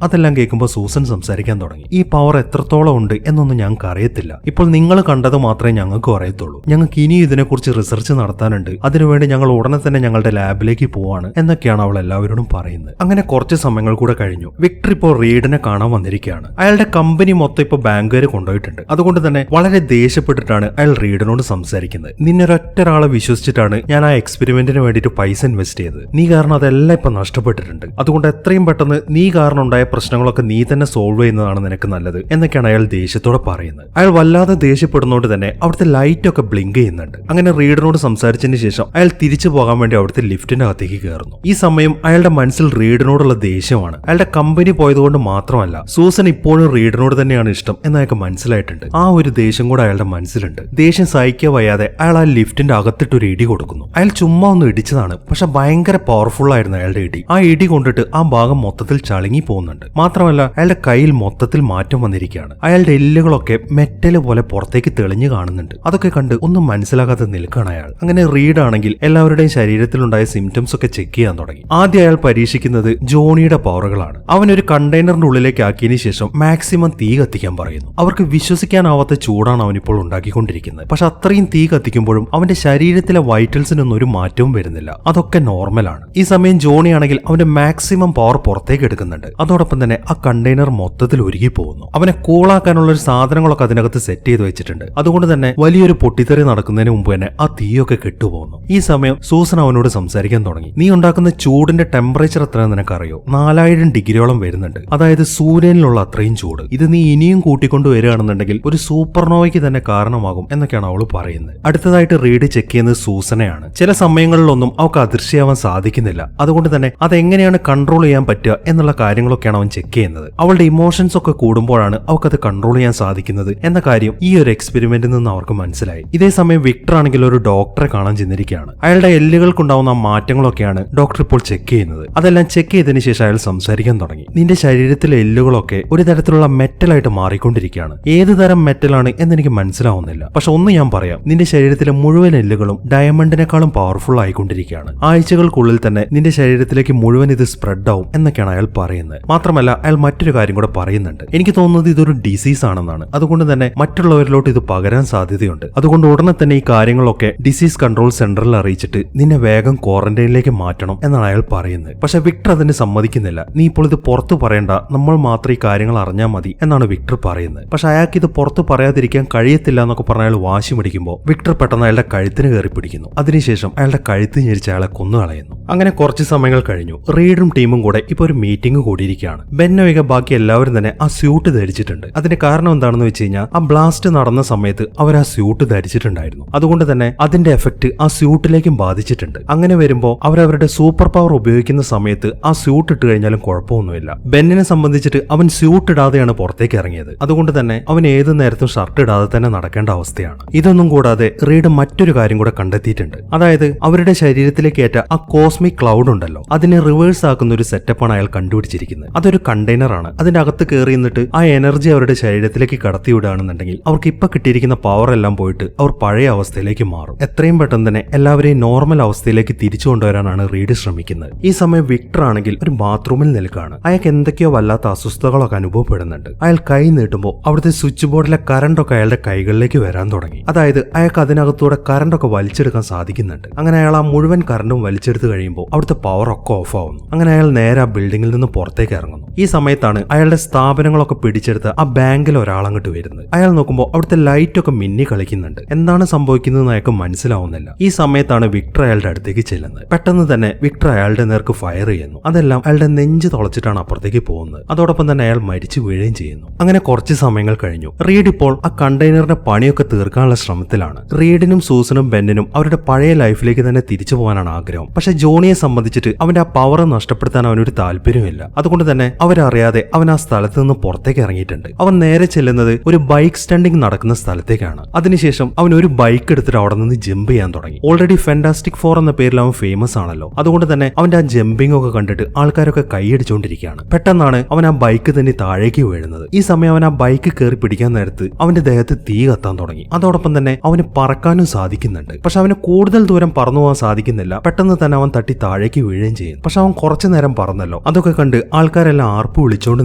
അതെല്ലാം കേൾക്കുമ്പോൾ സൂസൻ സംസാരിക്കാൻ തുടങ്ങി. ഈ പവർ എത്രത്തോളം ഉണ്ട് എന്നൊന്നും ഞങ്ങൾക്ക് അറിയത്തില്ല. ഇപ്പോൾ നിങ്ങൾ കണ്ടത് മാത്രമേ ഞങ്ങൾക്ക് അറിയത്തുള്ളൂ. ഞങ്ങൾക്ക് ഇനിയും ഇതിനെക്കുറിച്ച് റിസർച്ച് നടത്താനുണ്ട്. അതിനുവേണ്ടി ഞങ്ങൾ ഉടനെ തന്നെ ഞങ്ങളുടെ ലാബിലേക്ക് പോവാണ് എന്നൊക്കെയാണ് അവൾ എല്ലാവരോടും പറയുന്നത്. അങ്ങനെ കുറച്ച് സമയങ്ങൾ കൂടെ കഴിഞ്ഞു. വിക്ടർ ഇപ്പോൾ റീഡിനെ കാണാൻ വന്നിരിക്കുകയാണ്. അയാളുടെ കമ്പനി മൊത്തം ഇപ്പോൾ ബാങ്കുകാർ കൊണ്ടുപോയിട്ടുണ്ട്. അതുകൊണ്ട് തന്നെ വളരെ ദേഷ്യപ്പെട്ടിട്ടാണ് അയാൾ റീഡിനോട് സംസാരിക്കുന്നത്. നിന്നൊരൊറ്റൊരാളെ വിശ്വസിച്ചിട്ടാണ് ഞാൻ ആ എക്സ്പെരിമെന്റിന് വേണ്ടിയിട്ട് പൈസ ഇൻവെസ്റ്റ് ചെയ്തത്. നീ കാരണം അതെല്ലാം ഇപ്പൊ നഷ്ടപ്പെട്ടിട്ടുണ്ട്. അതുകൊണ്ട് എത്രയും പെട്ടെന്ന് നീ കാരണം ഉണ്ടായ പ്രശ്നങ്ങളൊക്കെ നീ തന്നെ സോൾവ് ചെയ്യുന്നതാണ് നിനക്ക് നല്ലത് എന്നൊക്കെയാണ് അയാൾ ദേഷ്യത്തോടെ പറയുന്നത്. അയാൾ വല്ലാതെ ദേഷ്യപ്പെടുന്നതുകൊണ്ട് തന്നെ അവിടുത്തെ ലൈറ്റ് ഒക്കെ ബ്ലിങ്ക് ചെയ്യുന്നുണ്ട്. അങ്ങനെ റീഡിനോട് സംസാരിച്ചതിന് ശേഷം അയാൾ തിരിച്ചു പോകാൻ വേണ്ടി അവിടുത്തെ ലിഫ്റ്റിന്റെ അകത്തേക്ക് കയറുന്നു. ഈ സമയം അയാളുടെ മനസ്സിൽ റീഡിനോടുള്ള ദേഷ്യമാണ്. അയാളുടെ കമ്പനി പോയതുകൊണ്ട് മാത്രമല്ല, സൂസൻ ഇപ്പോഴും റീഡിനോട് തന്നെയാണ് ഇഷ്ടം എന്നയാൾക്ക് മനസ്സിലായിട്ടുണ്ട്. ആ ഒരു ദേഷ്യം കൂടെ അയാളുടെ മനസ്സിലുണ്ട്. ദേഷ്യം സഹിക്കാൻ വയ്യാതെ അയാൾ ആ ലിഫ്റ്റിന്റെ അകത്തിട്ട് ഒരു ഇടി കൊടുക്കുന്നു. അയാൾ ചുമ്മാ ഒന്ന് ഇടിച്ചതാണ്, പക്ഷെ ഭയങ്കര പവർഫുൾ ആയിരുന്നു അയാളുടെ ഇടി. ആ ഇടി കൊണ്ടിട്ട് ആ ഭാഗം മൊത്തത്തിൽ ചളുങ്ങി പോകുന്നുണ്ട്. മാത്രമല്ല അയാളുടെ കയ്യിൽ മൊത്തത്തിൽ മാറ്റം വന്നിരിക്കുകയാണ്. അയാളുടെ എല്ലുകളൊക്കെ മെറ്റൽ പോലെ പുറത്തേക്ക് തെളിഞ്ഞു കാണുന്നുണ്ട്. അതൊക്കെ കണ്ട് ഒന്നും മനസ്സിലാകാതെ നിൽക്കുകയാണ് അയാൾ. അങ്ങനെ റീഡ് ആണെങ്കിൽ എല്ലാവരുടെയും ശരീരത്തിലുണ്ടായ സിംറ്റംസ് ഒക്കെ ചെക്ക് ചെയ്യാൻ തുടങ്ങി. ആദ്യം അയാൾ പരീക്ഷിക്കുന്നത് ജോണിയുടെ പവറുകളാണ്. അവൻ ഒരു കണ്ടെയ്നറിന്റെ ഉള്ളിലേക്ക് ആക്കിയതിനു ശേഷം മാക്സിമം തീ കത്തിക്കാൻ പറയുന്നു. അവർക്ക് വിശ്വസിക്കാനാവാത്ത ചൂടാണ് അവനിപ്പോൾ ഉണ്ടാക്കിക്കൊണ്ടിരിക്കുന്നത്. പക്ഷെ അത്രയും തീ കത്തിക്കുമ്പോഴും അവന്റെ ശരീരത്തിലെ വൈറ്റൽസിനൊന്നും ഒരു മാറ്റവും വരുന്നില്ല. അതൊക്കെ നോർമലാണ്. ഈ സമയം ജോണി ആണെങ്കിൽ അവന്റെ മാക്സിമം പവർ പുറത്തേക്ക് എടുക്കുന്നുണ്ട്. അതോടൊപ്പം തന്നെ ആ കണ്ടെയ്നർ മൊത്തത്തിൽ ഒരുകി പോകുന്നു. അവനെ കൂളാക്കാനുള്ള ഒരു സാധനങ്ങളൊക്കെ അതിനകത്ത് സെറ്റ് ചെയ്ത് വെച്ചിട്ടുണ്ട്. അതുകൊണ്ട് തന്നെ വലിയൊരു പൊട്ടിത്തെറി നടക്കുന്നതിന് മുമ്പ് തന്നെ ആ തീയൊക്കെ കെട്ടുപോകുന്നു. ഈ സമയം സൂസൻ അവനോട് സംസാരിക്കാൻ തുടങ്ങി. നീ ഉണ്ടാക്കുന്ന ചൂടിന്റെ ടെമ്പറേച്ചർ എത്രയെന്ന് നിനക്കറിയോ? 4000 ഡിഗ്രിയോളം വരുന്നുണ്ട്. അതായത് സൂര്യനിലുള്ള അത്രയും ചൂട്. ഇത് നീ ഇനിയും കൂട്ടിക്കൊണ്ടു വരികയാണെന്നുണ്ടെങ്കിൽ ഒരു സൂപ്പർനോവയ്ക്ക് തന്നെ കാരണമാകും എന്നൊക്കെയാണ് അവൾ പറയുന്നത്. അടുത്തതായിട്ട് റീഡ് ചെക്ക് ചെയ്യുന്നത് സൂസനെയാണ്. ചില സമയങ്ങളിലൊന്നും അവൾക്ക് അദൃശ്യമാവാൻ സാധിക്കുന്നില്ല. അതുകൊണ്ട് തന്നെ അതെങ്ങനെയാണ് കൺട്രോൾ ചെയ്യാൻ പറ്റുക എന്നുള്ള കാര്യങ്ങളൊക്കെയാണ് അവൻ ചെക്ക് ചെയ്യുന്നത്. അവളുടെ ഇമോഷൻസ് ഒക്കെ കൂടുമ്പോഴാണ് അവൾക്കത് കൺട്രോൾ ചെയ്യാൻ സാധിക്കുന്നത് എന്ന കാര്യം ഈ ഒരു എക്സ്പെരിമെന്റിൽ നിന്ന് അവർക്ക് മനസ്സിലായി. ഇതേ സമയം വിക്ടർ ആണെങ്കിൽ ഒരു ഡോക്ടറെ കാണാൻ ചെന്നിരിക്കുകയാണ്. അയാളുടെ എല്ലുകൾക്കുണ്ടാവുന്ന മാറ്റങ്ങളൊക്കെയാണ് ഡോക്ടർ ഇപ്പോൾ ചെക്ക് ചെയ്യുന്നത്. അതെല്ലാം ചെക്ക് ചെയ്തതിനു ശേഷം അയാൾ സംസാരിക്കാൻ തുടങ്ങി. നിന്റെ ശരീരത്തിലെ എല്ലുകളൊക്കെ ഒരു തരത്തിലുള്ള മെറ്റലായിട്ട് മാറിക്കൊണ്ടിരിക്കുകയാണ്. ഏത് തരം മെറ്റലാണ് എന്നെനിക്ക് മനസ്സിലാവുന്നില്ല. പക്ഷെ ഒന്ന് ഞാൻ പറയാം, നിന്റെ ശരീരത്തിലെ മുഴുവൻ എല്ലുകളും ഡയമണ്ടിനേക്കാളും പവർഫുൾ ആയിക്കൊണ്ടിരിക്കുകയാണ്. ആഴ്ചകൾക്കുള്ളിൽ തന്നെ നിന്റെ ശരീരത്തിലേക്ക് മുഴുവൻ ഇത് സ്പ്രെഡ് ആവും എന്നൊക്കെയാണ് അയാൾ പറയുന്നത്. മാത്രമല്ല അയാൾ മറ്റൊരു കാര്യം കൂടെ പറയുന്നുണ്ട്. എനിക്ക് തോന്നുന്നത് ഇതൊരു ഡിസീസ് ആണെന്നാണ്. അതുകൊണ്ട് തന്നെ മറ്റുള്ളവരിലോട്ട് ഇത് പകരാൻ സാധ്യതയുണ്ട്. അതുകൊണ്ട് ഉടനെ തന്നെ ഈ കാര്യങ്ങളൊക്കെ ഡിസീസ് കൺട്രോൾ സെന്ററിൽ അറിയിച്ചിട്ട് നിന്നെ വേഗം ക്വാറന്റൈനിലേക്ക് മാറ്റണം എന്നാണ് അയാൾ പറയുന്നത്. പക്ഷെ വിക്ടർ അതിന് സമ്മതിക്കുന്നില്ല. നീ ഇപ്പോൾ ഇത് പുറത്തു പറയണ്ട, നമ്മൾ മാത്രം ഈ കാര്യങ്ങൾ അറിഞ്ഞാൽ മതി എന്നാണ് വിക്ടർ പറയുന്നത്. പക്ഷെ അയാൾക്ക് ഇത് പുറത്തു പറയാതിരിക്കാൻ കഴിയത്തില്ല എന്നൊക്കെ പറഞ്ഞ അയാൾ വാശി പിടിക്കുമ്പോൾ വിക്ടർ പെട്ടെന്ന് അയാളുടെ കഴുത്തിന് കയറി പിടിക്കുന്നു. അതിനുശേഷം അയാളുടെ കഴുത്ത് ഞെരിച്ച് അയാളെ കൊന്നുകളയുന്നു. അങ്ങനെ കുറച്ച് സമയങ്ങൾ കഴിഞ്ഞു. റീഡും ടീമും കൂടെ ഇപ്പൊ ഒരു മീറ്റിംഗ് കൂടിയിരിക്കുകയാണ്. ബെന്നൊഴികെ ബാക്കി എല്ലാവരും തന്നെ ആ സ്യൂട്ട് ധരിച്ചിട്ടുണ്ട്. അതിന്റെ കാരണം എന്താണെന്ന് വെച്ച് കഴിഞ്ഞാൽ ആ ബ്ലാസ്റ്റ് നടന്ന സമയത്ത് അവർ ആ സ്യൂട്ട് ധരിച്ചിട്ടുണ്ടായിരുന്നു. അതുകൊണ്ട് തന്നെ അതിന്റെ എഫക്ട് ആ സ്യൂട്ടിലേക്കും ബാധിച്ചിട്ടുണ്ട്. അങ്ങനെ വരുമ്പോൾ അവരവരുടെ സൂപ്പർ പവർ ഉപയോഗിക്കുന്ന സമയത്ത് ആ സ്യൂട്ട് ഇട്ട് കഴിഞ്ഞാലും കുഴപ്പമൊന്നുമില്ല. ബെന്നിനെ സംബന്ധിച്ചിട്ട് അവൻ സ്യൂട്ട് ഇടാതെയാണ് പുറത്തേക്ക് ഇറങ്ങിയത്. അതുകൊണ്ട് തന്നെ അവൻ ഏത് നേരത്തും ഷർട്ട് ഇടാതെ തന്നെ നടക്കേണ്ട അവസ്ഥയാണ്. ഇതൊന്നും കൂടാതെ റീഡ് മറ്റൊരു കാര്യം കൂടെ കണ്ടെത്തിയിട്ടുണ്ട്. അതായത് അവരുടെ ശരീരത്തിലേക്ക് ഏറ്റ ആ കോസ്മിക് ക്ലൗഡ് ഉണ്ടല്ലോ, അതിനെ റിവേഴ്സ് ആക്കുന്ന ഒരു സെറ്റപ്പാണ് അയാൾ കണ്ടുപിടിച്ചിരിക്കുന്നത്. അതൊരു കണ്ടെയ്നർ ആണ്. അതിന്റെ അകത്ത് കയറി നിന്നിട്ട് ആ എനർജി അവരുടെ ശരീരത്തിലേക്ക് കടത്തിവിടുകയാണെന്നുണ്ടെങ്കിൽ അവർക്ക് ഇപ്പൊ കിട്ടിയിരിക്കുന്ന പവർ എല്ലാം പോയിട്ട് അവർ പഴയ അവസ്ഥയിലേക്ക് മാറും. എത്രയും പെട്ടെന്ന് തന്നെ എല്ലാവരെയും നോർമൽ അവസ്ഥയിലേക്ക് തിരിച്ചു കൊണ്ടുവരാനാണ് റീഡ് ശ്രമിക്കുന്നത്. ഈ സമയം വിക്ടർ ആണെങ്കിൽ ഒരു ബാത്റൂമിൽ നിൽക്കുകയാണ്. അയാൾക്ക് എന്തൊക്കെയോ വല്ലാത്ത അസ്വസ്ഥതകളൊക്കെ അനുഭവപ്പെടുന്നുണ്ട്. അയാൾ കൈ നീട്ടുമ്പോൾ അവിടുത്തെ സ്വിച്ച് ബോർഡിലെ കറണ്ടൊക്കെ അയാളുടെ കൈകളിലേക്ക് വരാൻ തുടങ്ങി. അതായത് അയാൾക്ക് അതിനകത്തൂടെ കറണ്ടൊക്കെ വലിച്ചെടുക്കാൻ സാധിക്കുന്നുണ്ട്. അങ്ങനെ അയാൾ ആ മുഴുവൻ കറണ്ടും വലിച്ചെടുത്ത് കഴിയുമ്പോൾ അവിടുത്തെ പവർ ഒക്കെ ഓഫ് ആവുന്നു. അങ്ങനെ അയാൾ നേരെ ആ ബിൽഡിംഗിൽ നിന്ന് പുറത്തേക്ക് ഇറങ്ങുന്നു. ഈ സമയത്താണ് അയാളുടെ സ്ഥാപനങ്ങളൊക്കെ പിടിച്ചെടുത്ത് ആ ബാങ്കിൽ ഒരാളങ്ങോട്ട് വരുന്നത്. അയാൾ നോക്കുമ്പോൾ അവിടുത്തെ ലൈറ്റ് ഒക്കെ മിന്നി കളിക്കുന്നുണ്ട്. എന്താണ് സംഭവിക്കുന്നതെന്ന് അയാൾക്ക് മനസ്സിലാവുന്നില്ല. ഈ സമയത്താണ് വിക്ടർ അയാളുടെ അടുത്തേക്ക് ചെല്ലുന്നത്. പെട്ടെന്ന് തന്നെ വിക്ടർ അയാളുടെ നേർക്ക് ഫയർ ചെയ്യുന്നു. അതെല്ലാം അയാളുടെ നെഞ്ച് തുളച്ചിട്ടാണ് അപ്പുറത്തേക്ക് പോകുന്നത്. അതോടൊപ്പം തന്നെ അയാൾ മരിച്ചു വീഴുകയും ചെയ്യുന്നു. അങ്ങനെ കുറച്ച് സമയങ്ങൾ കഴിഞ്ഞു. റീഡ് ഇപ്പോൾ ആ കണ്ടെയ്നറിന്റെ പണിയൊക്കെ തീർക്കാനുള്ള ശ്രമത്തിലാണ്. റീഡിനും സൂസനും ബെന്നിനും അവരുടെ പഴയ ലൈഫിലേക്ക് തന്നെ തിരിച്ചു പോകാനാണ് ആഗ്രഹം. പക്ഷെ ജോണിയെ സംബന്ധിച്ചിട്ട് അവന്റെ ആ പവർ നഷ്ടപ്പെടുത്താൻ അവനൊരു താല്പര്യമില്ല. അതുകൊണ്ട് തന്നെ അവരറിയാതെ അവൻ ആ സ്ഥലത്ത് നിന്ന് പുറത്തേക്ക് ഇറങ്ങിയിട്ടുണ്ട്. അവൻ നേരെ ചെല്ലുന്നത് ഒരു ബൈക്ക് സ്റ്റണ്ടിങ് നടക്കുന്ന സ്ഥലത്തേക്കാണ്. അതിനുശേഷം അവൻ ഒരു ബൈക്ക് എടുത്തിട്ട് അവിടെ നിന്ന് ജമ്പ് ചെയ്യാൻ തുടങ്ങി. ഓൾറെഡി ഫാന്റാസ്റ്റിക് ഫോർ എന്ന പേരിൽ അവൻ ഫേമസ് ആണല്ലോ. അതുകൊണ്ട് തന്നെ അവന്റെ ആ ജമ്പിംഗ് ഒക്കെ കണ്ടിട്ട് ആൾക്കാരൊക്കെ കൈയടിച്ചുകൊണ്ടിരിക്കുകയാണ്. പെട്ടെന്നാണ് അവൻ ആ ബൈക്ക് തന്നെ താഴേക്ക് വീഴുന്നത്. ഈ സമയം അവൻ ആ ബൈക്ക് കയറി പിടിക്കാൻ നേരത്ത് അവന്റെ ദേഹത്ത് തീ കത്താൻ തുടങ്ങി. അതോടൊപ്പം തന്നെ അവന് പറക്കാനും സാധിക്കുന്നുണ്ട്. പക്ഷെ അവന് കൂടുതൽ ദൂരം പറന്നു പോകാൻ സാധിക്കുന്നില്ല. പെട്ടെന്ന് തന്നെ അവൻ തട്ടി താഴേക്ക് വീഴുകയും ചെയ്യും. പക്ഷെ അവൻ കുറച്ചു നേരം പറന്നല്ലോ. അതൊക്കെ കണ്ട് ആൾക്കാരെല്ലാം ആർപ്പ് വിളിച്ചുകൊണ്ട്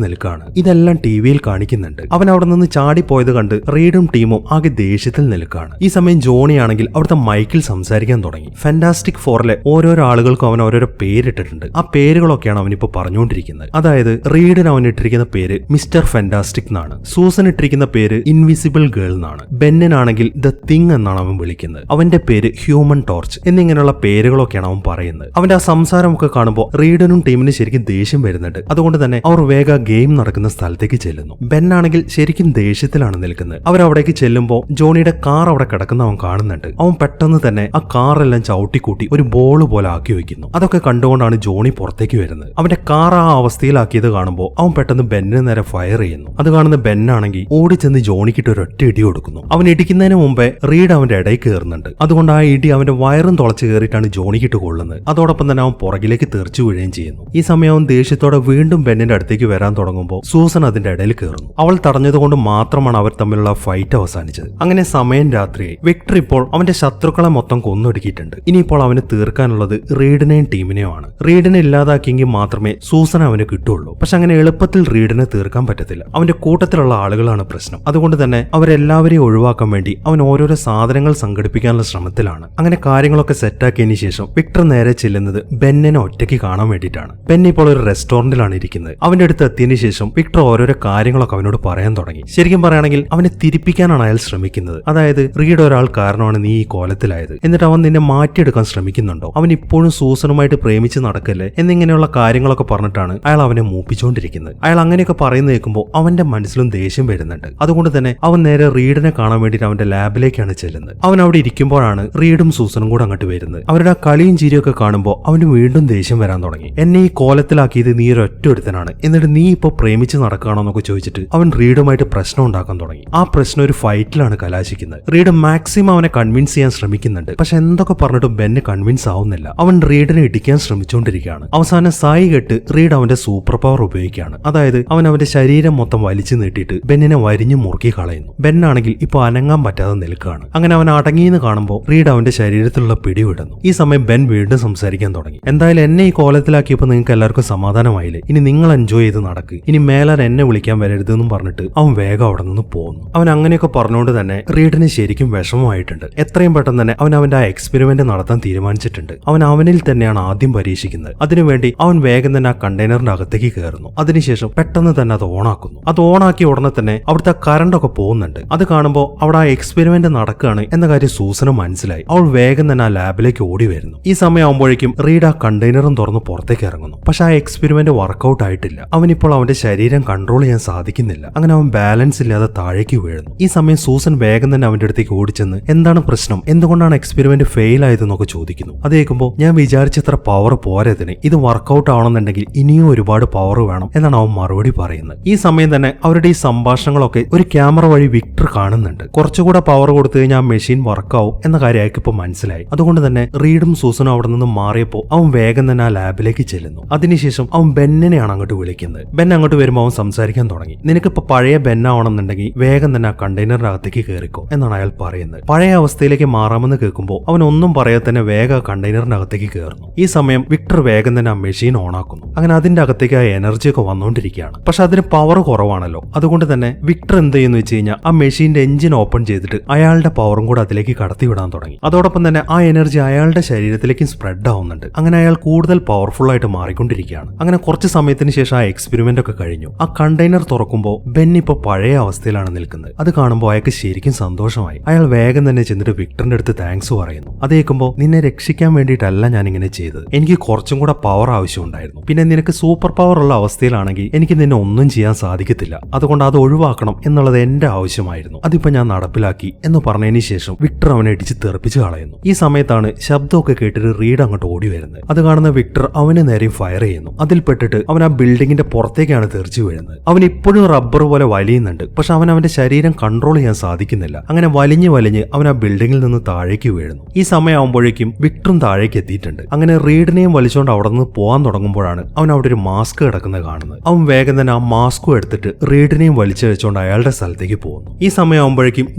നിൽക്കുകയാണ്. ഇതെല്ലാം ടിവിയിൽ കാണിക്കുന്നുണ്ട്. അവൻ അവിടെ നിന്ന് ചാടിപ്പോയത് കണ്ട് റീഡും ടീമും ആകെ ദേഷ്യത്തിൽ നിൽക്കുകയാണ്. ഈ സമയം ജോണി ആണെങ്കിൽ അവിടുത്തെ മൈക്കിൽ സംസാരിക്കാൻ തുടങ്ങി. ഫാന്റാസ്റ്റിക് ഫോറിലെ ഓരോരോ ആളുകൾക്കും അവൻ ഓരോരോ പേരിട്ടിട്ടുണ്ട്. ആ പേരുകളൊക്കെയാണ് അവനിപ്പോ പറഞ്ഞുകൊണ്ടിരിക്കുന്നത്. അതായത് റീഡിന് അവൻ ഇട്ടിരിക്കുന്ന പേര് മിസ്റ്റർ ഫാന്റാസ്റ്റിക് എന്നാണ്. സൂസൻ ഇട്ടിരിക്കുന്ന പേര് ഇൻവിസിബിൾ ഗേൾ എന്നാണ്. ബെന്നിനാണെങ്കിൽ ദ തിങ് എന്നാണ് അവൻ വിളിക്കുന്നത്. അവന്റെ പേര് ഹ്യൂമൻ ടോർച്ച് എന്നിങ്ങനെയുള്ള പേരുകളൊക്കെയാണ് അവൻ പറയുന്നത്. അവന്റെ ആ സംസാരമൊക്കെ കാണുമ്പോൾ റീഡിനും ടീമിന് ശരിക്കും ദേഷ്യം വരുന്നുണ്ട്. അതുകൊണ്ട് തന്നെ അവർ വേഗം ഗെയിം നടക്കുന്ന സ്ഥലത്തേക്ക് ചെല്ലുന്നു. ബെൻ ആണെങ്കിൽ ശരിക്കും ദേഷ്യത്തിലാണ് നിൽക്കുന്നത്. അവരവിടേക്ക് ചെല്ലുമ്പോൾ ജോണിയുടെ കാർ അവിടെ കിടക്കുന്ന അവൻ കാണുന്നുണ്ട്. അവൻ പെട്ടെന്ന് തന്നെ ആ കാറെല്ലാം ചവിട്ടിക്കൂട്ടി ഒരു ബോൾ പോലെ ആക്കി വെക്കുന്നു. അതൊക്കെ കണ്ടുകൊണ്ടാണ് ജോണി പുറത്തേക്ക് വരുന്നത്. അവന്റെ കാർ ആ അവസ്ഥയിലാക്കിയത് കാണുമ്പോൾ അവൻ പെട്ടെന്ന് ബെന്നിന് നേരെ ഫയർ ചെയ്യുന്നു. അത് കാണുന്ന ബെന്നാണെങ്കിൽ ഓടിച്ചെന്ന് ജോണിക്കിട്ട് ഒരൊറ്റ ഇടി കൊടുക്കുന്നു. അവൻ ഇടിക്കുന്നതിന് മുമ്പേ റീഡ് അവന്റെ ഇടയിൽ കയറുന്നുണ്ട്. അതുകൊണ്ട് ആ ഇടി അവന്റെ വയറും തുളച്ച് കയറിയിട്ടാണ് ജോണിക്കിട്ട് കൊള്ളുന്നത്. അതോടൊപ്പം തന്നെ അവൻ പുറകിലേക്ക് തെറിച്ചു വീഴുകയും ചെയ്യുന്നു. ഈ സമയം അവൻ ദേഷ്യത്തോടെ വീണ്ടും ബെന്നിന്റെ അടുത്തേക്ക് വരാൻ തുടങ്ങുമ്പോൾ സൂസൻ അതിന്റെ ഇടയിൽ കയറുന്നു. അവൾ തടഞ്ഞതുകൊണ്ട് മാത്രമാണ് അവർ തമ്മിലുള്ള ഫൈറ്റ് അവസാനിച്ചത്. അങ്ങനെ സമയം രാത്രിയായി. വിക്ടർ ഇപ്പോൾ അവന്റെ ശത്രുക്കളെ മൊത്തം കൊന്നൊടുക്കിയിട്ടുണ്ട്. ഇനിയിപ്പോൾ അവന് തീർക്കാനുള്ളത് റീഡിനെയും ടീമിനെയും ആണ്. റീഡിനെ ഇല്ലാതാക്കിയെങ്കിൽ മാത്രമേ സൂസൻ അവന് കിട്ടുള്ളൂ. പക്ഷെ അങ്ങനെ എളുപ്പത്തിൽ റീഡിനെ തീർക്കാൻ പറ്റത്തില്ല. അവന്റെ കൂട്ടത്തിലുള്ള ആളുകളാണ് പ്രശ്നം. അതുകൊണ്ട് തന്നെ അവരെല്ലാവരെയും ഒഴിവാക്കാൻ വേണ്ടി അവൻ ഓരോരോ സാധനങ്ങൾ സംഘടിപ്പിക്കാനുള്ള ശ്രമത്തിലാണ്. അങ്ങനെ കാര്യങ്ങളൊക്കെ സെറ്റാക്കിയതിനു ശേഷം വിക്ടർ നേരെ ചെല്ലുന്നത് ബെന്നിനെ ഒറ്റയ്ക്ക് കാണാൻ വേണ്ടിയിട്ടാണ്. ബെൻ ഇപ്പോൾ ഒരു റെസ്റ്റോറന്റിലാണ് ഇരിക്കുന്നത്. അവന്റെ അടുത്ത് എത്തിയതിനു ശേഷം വിക്ടർ ഓരോരോ കാര്യങ്ങളൊക്കെ അവനോട് പറയാൻ തുടങ്ങി. ശരിക്കും പറയുകയാണെങ്കിൽ അവനെ തിരിപ്പിക്കാനാണ് അയാൾ ശ്രമിക്കുന്നത്. അതായത് റീഡ് ഒരാൾ കാരണമാണ് നീ ഈ കോലത്തിലായത്, എന്നിട്ട് അവൻ നിന്നെ മാറ്റിയെടുക്കാൻ ശ്രമിക്കുന്നുണ്ടോ, അവൻ ഇപ്പോഴും സൂസനുമായിട്ട് പ്രേമിച്ച് നടക്കല്ലേ എന്നിങ്ങനെയുള്ള കാര്യങ്ങളൊക്കെ പറഞ്ഞിട്ടാണ് അയാൾ അവനെ മൂപ്പിച്ചുകൊണ്ടിരിക്കുന്നത്. അയാൾ അങ്ങനെയൊക്കെ പറയുന്ന കേൾക്കുമ്പോൾ അവന്റെ മനസ്സിലും ദേഷ്യം വരുന്നുണ്ട്. അതുകൊണ്ട് തന്നെ അവൻ നേരെ റീഡിനെ കാണാൻ വേണ്ടിയിട്ട് അവന്റെ ലാബിലേക്കാണ് ചെല്ലുന്നത്. അവൻ അവിടെ ഇരിക്കുമ്പോഴാണ് റീഡും സൂസനും കൂടെ അങ്ങോട്ട് വരുന്നത്. അവരുടെ ആ കളിയും ചിരിയൊക്കെ കാണുമ്പോൾ അവന് വീണ്ടും ദേഷ്യം വരാൻ തുടങ്ങി. എന്നെ ഈ കോലത്തിലാക്കിയത് നീ ഒരു ഒറ്റ ഒരുത്തനാണ്, എന്നിട്ട് നീ ഇപ്പോൾ പ്രേമിച്ച് നടക്കുകയാണോ എന്നൊക്കെ ചോദിച്ചിട്ട് അവൻ റീഡുമായിട്ട് പ്രശ്നം ഉണ്ടാക്കാൻ തുടങ്ങി. ആ പ്രശ്നം ഒരു ഫൈറ്റിലാണ് കലാശിക്കുന്നത്. റീഡ് മാക്സിമം അവനെ കൺവിൻസ് ചെയ്യാൻ ശ്രമിക്കുന്നുണ്ട്. പക്ഷെ എന്തൊക്കെ പറഞ്ഞിട്ടും ബെന്ന് കൺവിൻസ് ആവുന്നില്ല. അവൻ റീഡിനെ ഇടിക്കാൻ ശ്രമിച്ചുകൊണ്ടിരിക്കുകയാണ്. അവസാനം സായി കെട്ട് റീഡ് അവന്റെ സൂപ്പർ പവർ ഉപയോഗിക്കുകയാണ്. അതായത് അവൻ അവന്റെ ശരീരം മൊത്തം വലിച്ചു നീട്ടിയിട്ട് ബെന്നിനെ വരിഞ്ഞു മുറുക്കി കളയുന്നു. ബെന്നാണെങ്കിൽ ഇപ്പൊ അനങ്ങാൻ പറ്റാതെ നിൽക്കുകയാണ്. അങ്ങനെ അവൻ അടങ്ങിയെന്ന് കാണുമ്പോൾ റീഡ് അവന്റെ ശരീരത്തിലുള്ള പിടിവിടുന്നു. ഈ സമയം ബെൻ വീണ്ടും സംസാരിക്കാൻ തുടങ്ങി. എന്തായാലും എന്നെ ഈ കോലത്തിലാക്കിയപ്പോൾ നിങ്ങൾക്ക് എല്ലാവർക്കും സമാധാനമായില്ലേ, ഇനി നിങ്ങൾ എൻജോയ് ചെയ്ത് നടക്ക്, ഇനി മേലാൻ എന്നെ വിളിക്കാൻ വരരുതെന്നും പറഞ്ഞിട്ട് അവൻ വേഗം അവിടെ നിന്ന് പോകുന്നു. അവൻ അങ്ങനെയൊക്കെ പറഞ്ഞുകൊണ്ട് തന്നെ റീഡിന് ശരിക്കും വിഷമമായിട്ടുണ്ട്. എത്രയും പെട്ടെന്ന് തന്നെ അവൻ അവന്റെ ആ എക്സ്പെരിമെന്റ് നടത്താൻ തീരുമാനിച്ചിട്ടുണ്ട്. അവൻ അവനിൽ തന്നെയാണ് ആദ്യം പരീക്ഷിക്കുന്നത്. അതിനുവേണ്ടി അവൻ വേഗം തന്നെ ആ കണ്ടെയ്നറിന്റെ അകത്തേക്ക് കയറുന്നു. അതിനുശേഷം പെട്ടെന്ന് തന്നെ അത് ഓണാക്കുന്നു. അത് ഓണാക്കിയ ഉടനെ തന്നെ അവിടുത്തെ കറണ്ട് ഒക്കെ പോകുന്നുണ്ട്. അത് കാണുമ്പോൾ അവിടെ ആ എക്സ്പെരിമെന്റ് നടക്കുകയാണ് എന്ന കാര്യം സൂസന് മനസ്സിലായി. അവൾ വേഗം തന്നെ ആ ലാബിലേക്ക് ഓടി വരുന്നു. ഈ സമയം ആകുമ്പോഴേക്കും റീഡ് ആ കണ്ടെയ്നറും തുറന്ന് പുറത്തേക്ക് ഇറങ്ങുന്നു. പക്ഷെ ആ എക്സ്പെരിമെന്റ് വർക്കൗട്ട് ആയിട്ടില്ല. അവനിപ്പോൾ അവന്റെ ശരീരം കൺട്രോൾ ചെയ്യാൻ സാധിക്കുന്നില്ല. അങ്ങനെ അവൻ ബാലൻസ് ഇല്ലാതെ താഴേക്ക് വീഴുന്നു. ഈ സമയം സൂസൻ വേഗം തന്നെ അവന്റെ അടുത്തേക്ക് ഓടിച്ചെന്ന് എന്താണ് പ്രശ്നം, എന്തുകൊണ്ടാണ് എക്സ്പെരിമെന്റ് ഫെയിൽ ആയതെന്നൊക്കെ ചോദിക്കുന്നു. അത് കേൾക്കുമ്പോൾ ഞാൻ വിചാരിച്ചത്ര പവർ പോരതിന്, ഇത് വർക്കൗട്ട് ആവണമെന്നുണ്ടെങ്കിൽ ഇനിയും ഒരുപാട് പവർ വേണം എന്നാണ് അവൻ മറുപടി പറയുന്നത്. ഈ സമയം തന്നെ അവരുടെ ഈ സംഭാഷണങ്ങളൊക്കെ ഒരു ക്യാമറ വഴി വിക്ടർ കാണുന്നുണ്ട്. കുറച്ചുകൂടെ പവർ കൊടുത്തു കഴിഞ്ഞാൽ ആ മെഷീൻ വർക്കാവും എന്ന കാര്യം അയാൾക്ക് ഇപ്പൊ മനസ്സിലായി. അതുകൊണ്ട് തന്നെ റീഡും സൂസനും അവിടെ നിന്ന് മാറിയപ്പോൾ അവൻ വേഗം തന്നെ ആ ലാബിലേക്ക് ചെല്ലുന്നു. അതിനുശേഷം അവൻ ബെന്നിനെയാണ് അങ്ങോട്ട് വിളിക്കുന്നത്. ബെൻ അങ്ങോട്ട് വരുമ്പോൾ അവൻ സംസാരിക്കാൻ തുടങ്ങി. നിനക്കിപ്പോ പഴയ ബെന്നാവണമെന്നുണ്ടെങ്കിൽ വേഗം തന്നെ ആ കണ്ടെയ്നറിന്റെ അകത്തേക്ക് കയറിക്കോ എന്നാണ് അയാൾ പറയുന്നത്. പഴയ അവസ്ഥയിലേക്ക് മാറാമെന്ന് കേൾക്കുമ്പോൾ അവൻ ഒന്നും പറയാതെ തന്നെ വേഗം കണ്ടെയ്നറിന്റെ അകത്തേക്ക് കയറുന്നു. ഈ സമയം വിക്ടർ വേഗം തന്നെ ആ മെഷീൻ ഓണാക്കുന്നു. അങ്ങനെ അതിന്റെ അകത്തേക്ക് ആ എനർജി ഒക്കെ വന്നുകൊണ്ടിരിക്കുകയാണ്. പക്ഷെ അതിന് പവർ കുറവാണല്ലോ. അതുകൊണ്ട് തന്നെ വിക്ടർ എന്ത് ചെയ്യുന്നു വെച്ച് കഴിഞ്ഞാൽ ആ മെഷീന്റെ എഞ്ചിൻ ഓപ്പൺ ചെയ്തിട്ട് അയാളുടെ പവറും കൂടെ അതിലേക്ക് കടത്തിവിടാൻ തുടങ്ങി. അതോടൊപ്പം തന്നെ ആ എനർജി അയാളുടെ ശരീരത്തിലേക്കും സ്പ്രെഡ് സ്പ്രെഡ് ആവുന്നുണ്ട്. അങ്ങനെ അയാൾ കൂടുതൽ പവർഫുൾ ആയിട്ട് മാറിക്കൊണ്ടിരിക്കുകയാണ്. അങ്ങനെ കുറച്ച് സമയത്തിന് ശേഷം ആ എക്സ്പെരിമെന്റ് ഒക്കെ കഴിഞ്ഞു. ആ കണ്ടെയ്നർ തുറക്കുമ്പോൾ ബെൻ ഇപ്പൊ പഴയ അവസ്ഥയിലാണ് നിൽക്കുന്നത്. അത് കാണുമ്പോൾ അയാൾക്ക് ശരിക്കും സന്തോഷമായി. അയാൾ വേഗം തന്നെ ചെന്നിട്ട് വിക്ടറിന്റെ അടുത്ത് താങ്ക്സ് പറയുന്നു. അത് കേൾക്കുമ്പോൾ നിന്നെ രക്ഷിക്കാൻ വേണ്ടിയിട്ടല്ല ഞാൻ ഇങ്ങനെ ചെയ്തത്, എനിക്ക് കുറച്ചും കൂടെ പവർ ആവശ്യമുണ്ടായിരുന്നു. പിന്നെ നിനക്ക് സൂപ്പർ പവർ ഉള്ള അവസ്ഥയിലാണെങ്കിൽ എനിക്ക് നിന്നെ ഒന്നും ചെയ്യാൻ സാധിക്കത്തില്ല, അതുകൊണ്ട് അത് ഒഴിവാക്കണം എന്നുള്ളത് എന്റെ ആവശ്യമായിരുന്നു. അതിപ്പോ ഞാൻ നടപ്പിലാക്കി എന്ന് പറഞ്ഞതിന് ശേഷം വിക്ടർ അവനെ ഇടിച്ച് തെറിപ്പിച്ച് കളയുന്നു. ഈ സമയത്താണ് ശബ്ദമൊക്കെ കേട്ടിട്ട് റീഡ് അങ്ങോട്ട് ഓടി വരുന്നത്. അത് കാണുന്ന വിക്ടർ അവന് നേരെയും ഫയർ ചെയ്യുന്നു. അതിൽ പെട്ടിട്ട് അവൻ ആ ബിൽഡിങ്ങിന്റെ പുറത്തേക്കാണ് തെറിച്ചു വീഴുന്നത്. അവൻ ഇപ്പോഴും റബ്ബർ പോലെ വലിയുന്നുണ്ട്, പക്ഷെ അവന്റെ ശരീരം കൺട്രോൾ ചെയ്യാൻ സാധിക്കുന്നില്ല. അങ്ങനെ വലിഞ്ഞ് അവൻ ആ ബിൽഡിങ്ങിൽ നിന്ന് താഴേക്ക് വീഴുന്നു. ഈ സമയമാകുമ്പോഴേക്കും വിക്ടറും താഴേക്ക് എത്തിയിട്ടുണ്ട്. അങ്ങനെ റീഡിനെയും വലിച്ചുകൊണ്ട് അവിടെ നിന്ന് പോകാൻ തുടങ്ങുമ്പോഴാണ് അവൻ അവിടെ ഒരു മാസ്ക് കിടക്കുന്നത് കാണുന്നത്. അവൻ വേഗം തന്നെ ആ മാസ്കും എടുത്തിട്ട് റീഡിനെയും വലിച്ചു വെച്ചുകൊണ്ട് അയാളുടെ സ്ഥലത്തേക്ക് പോകുന്നു. ഈ സമയമാകുമ്പോഴേക്കും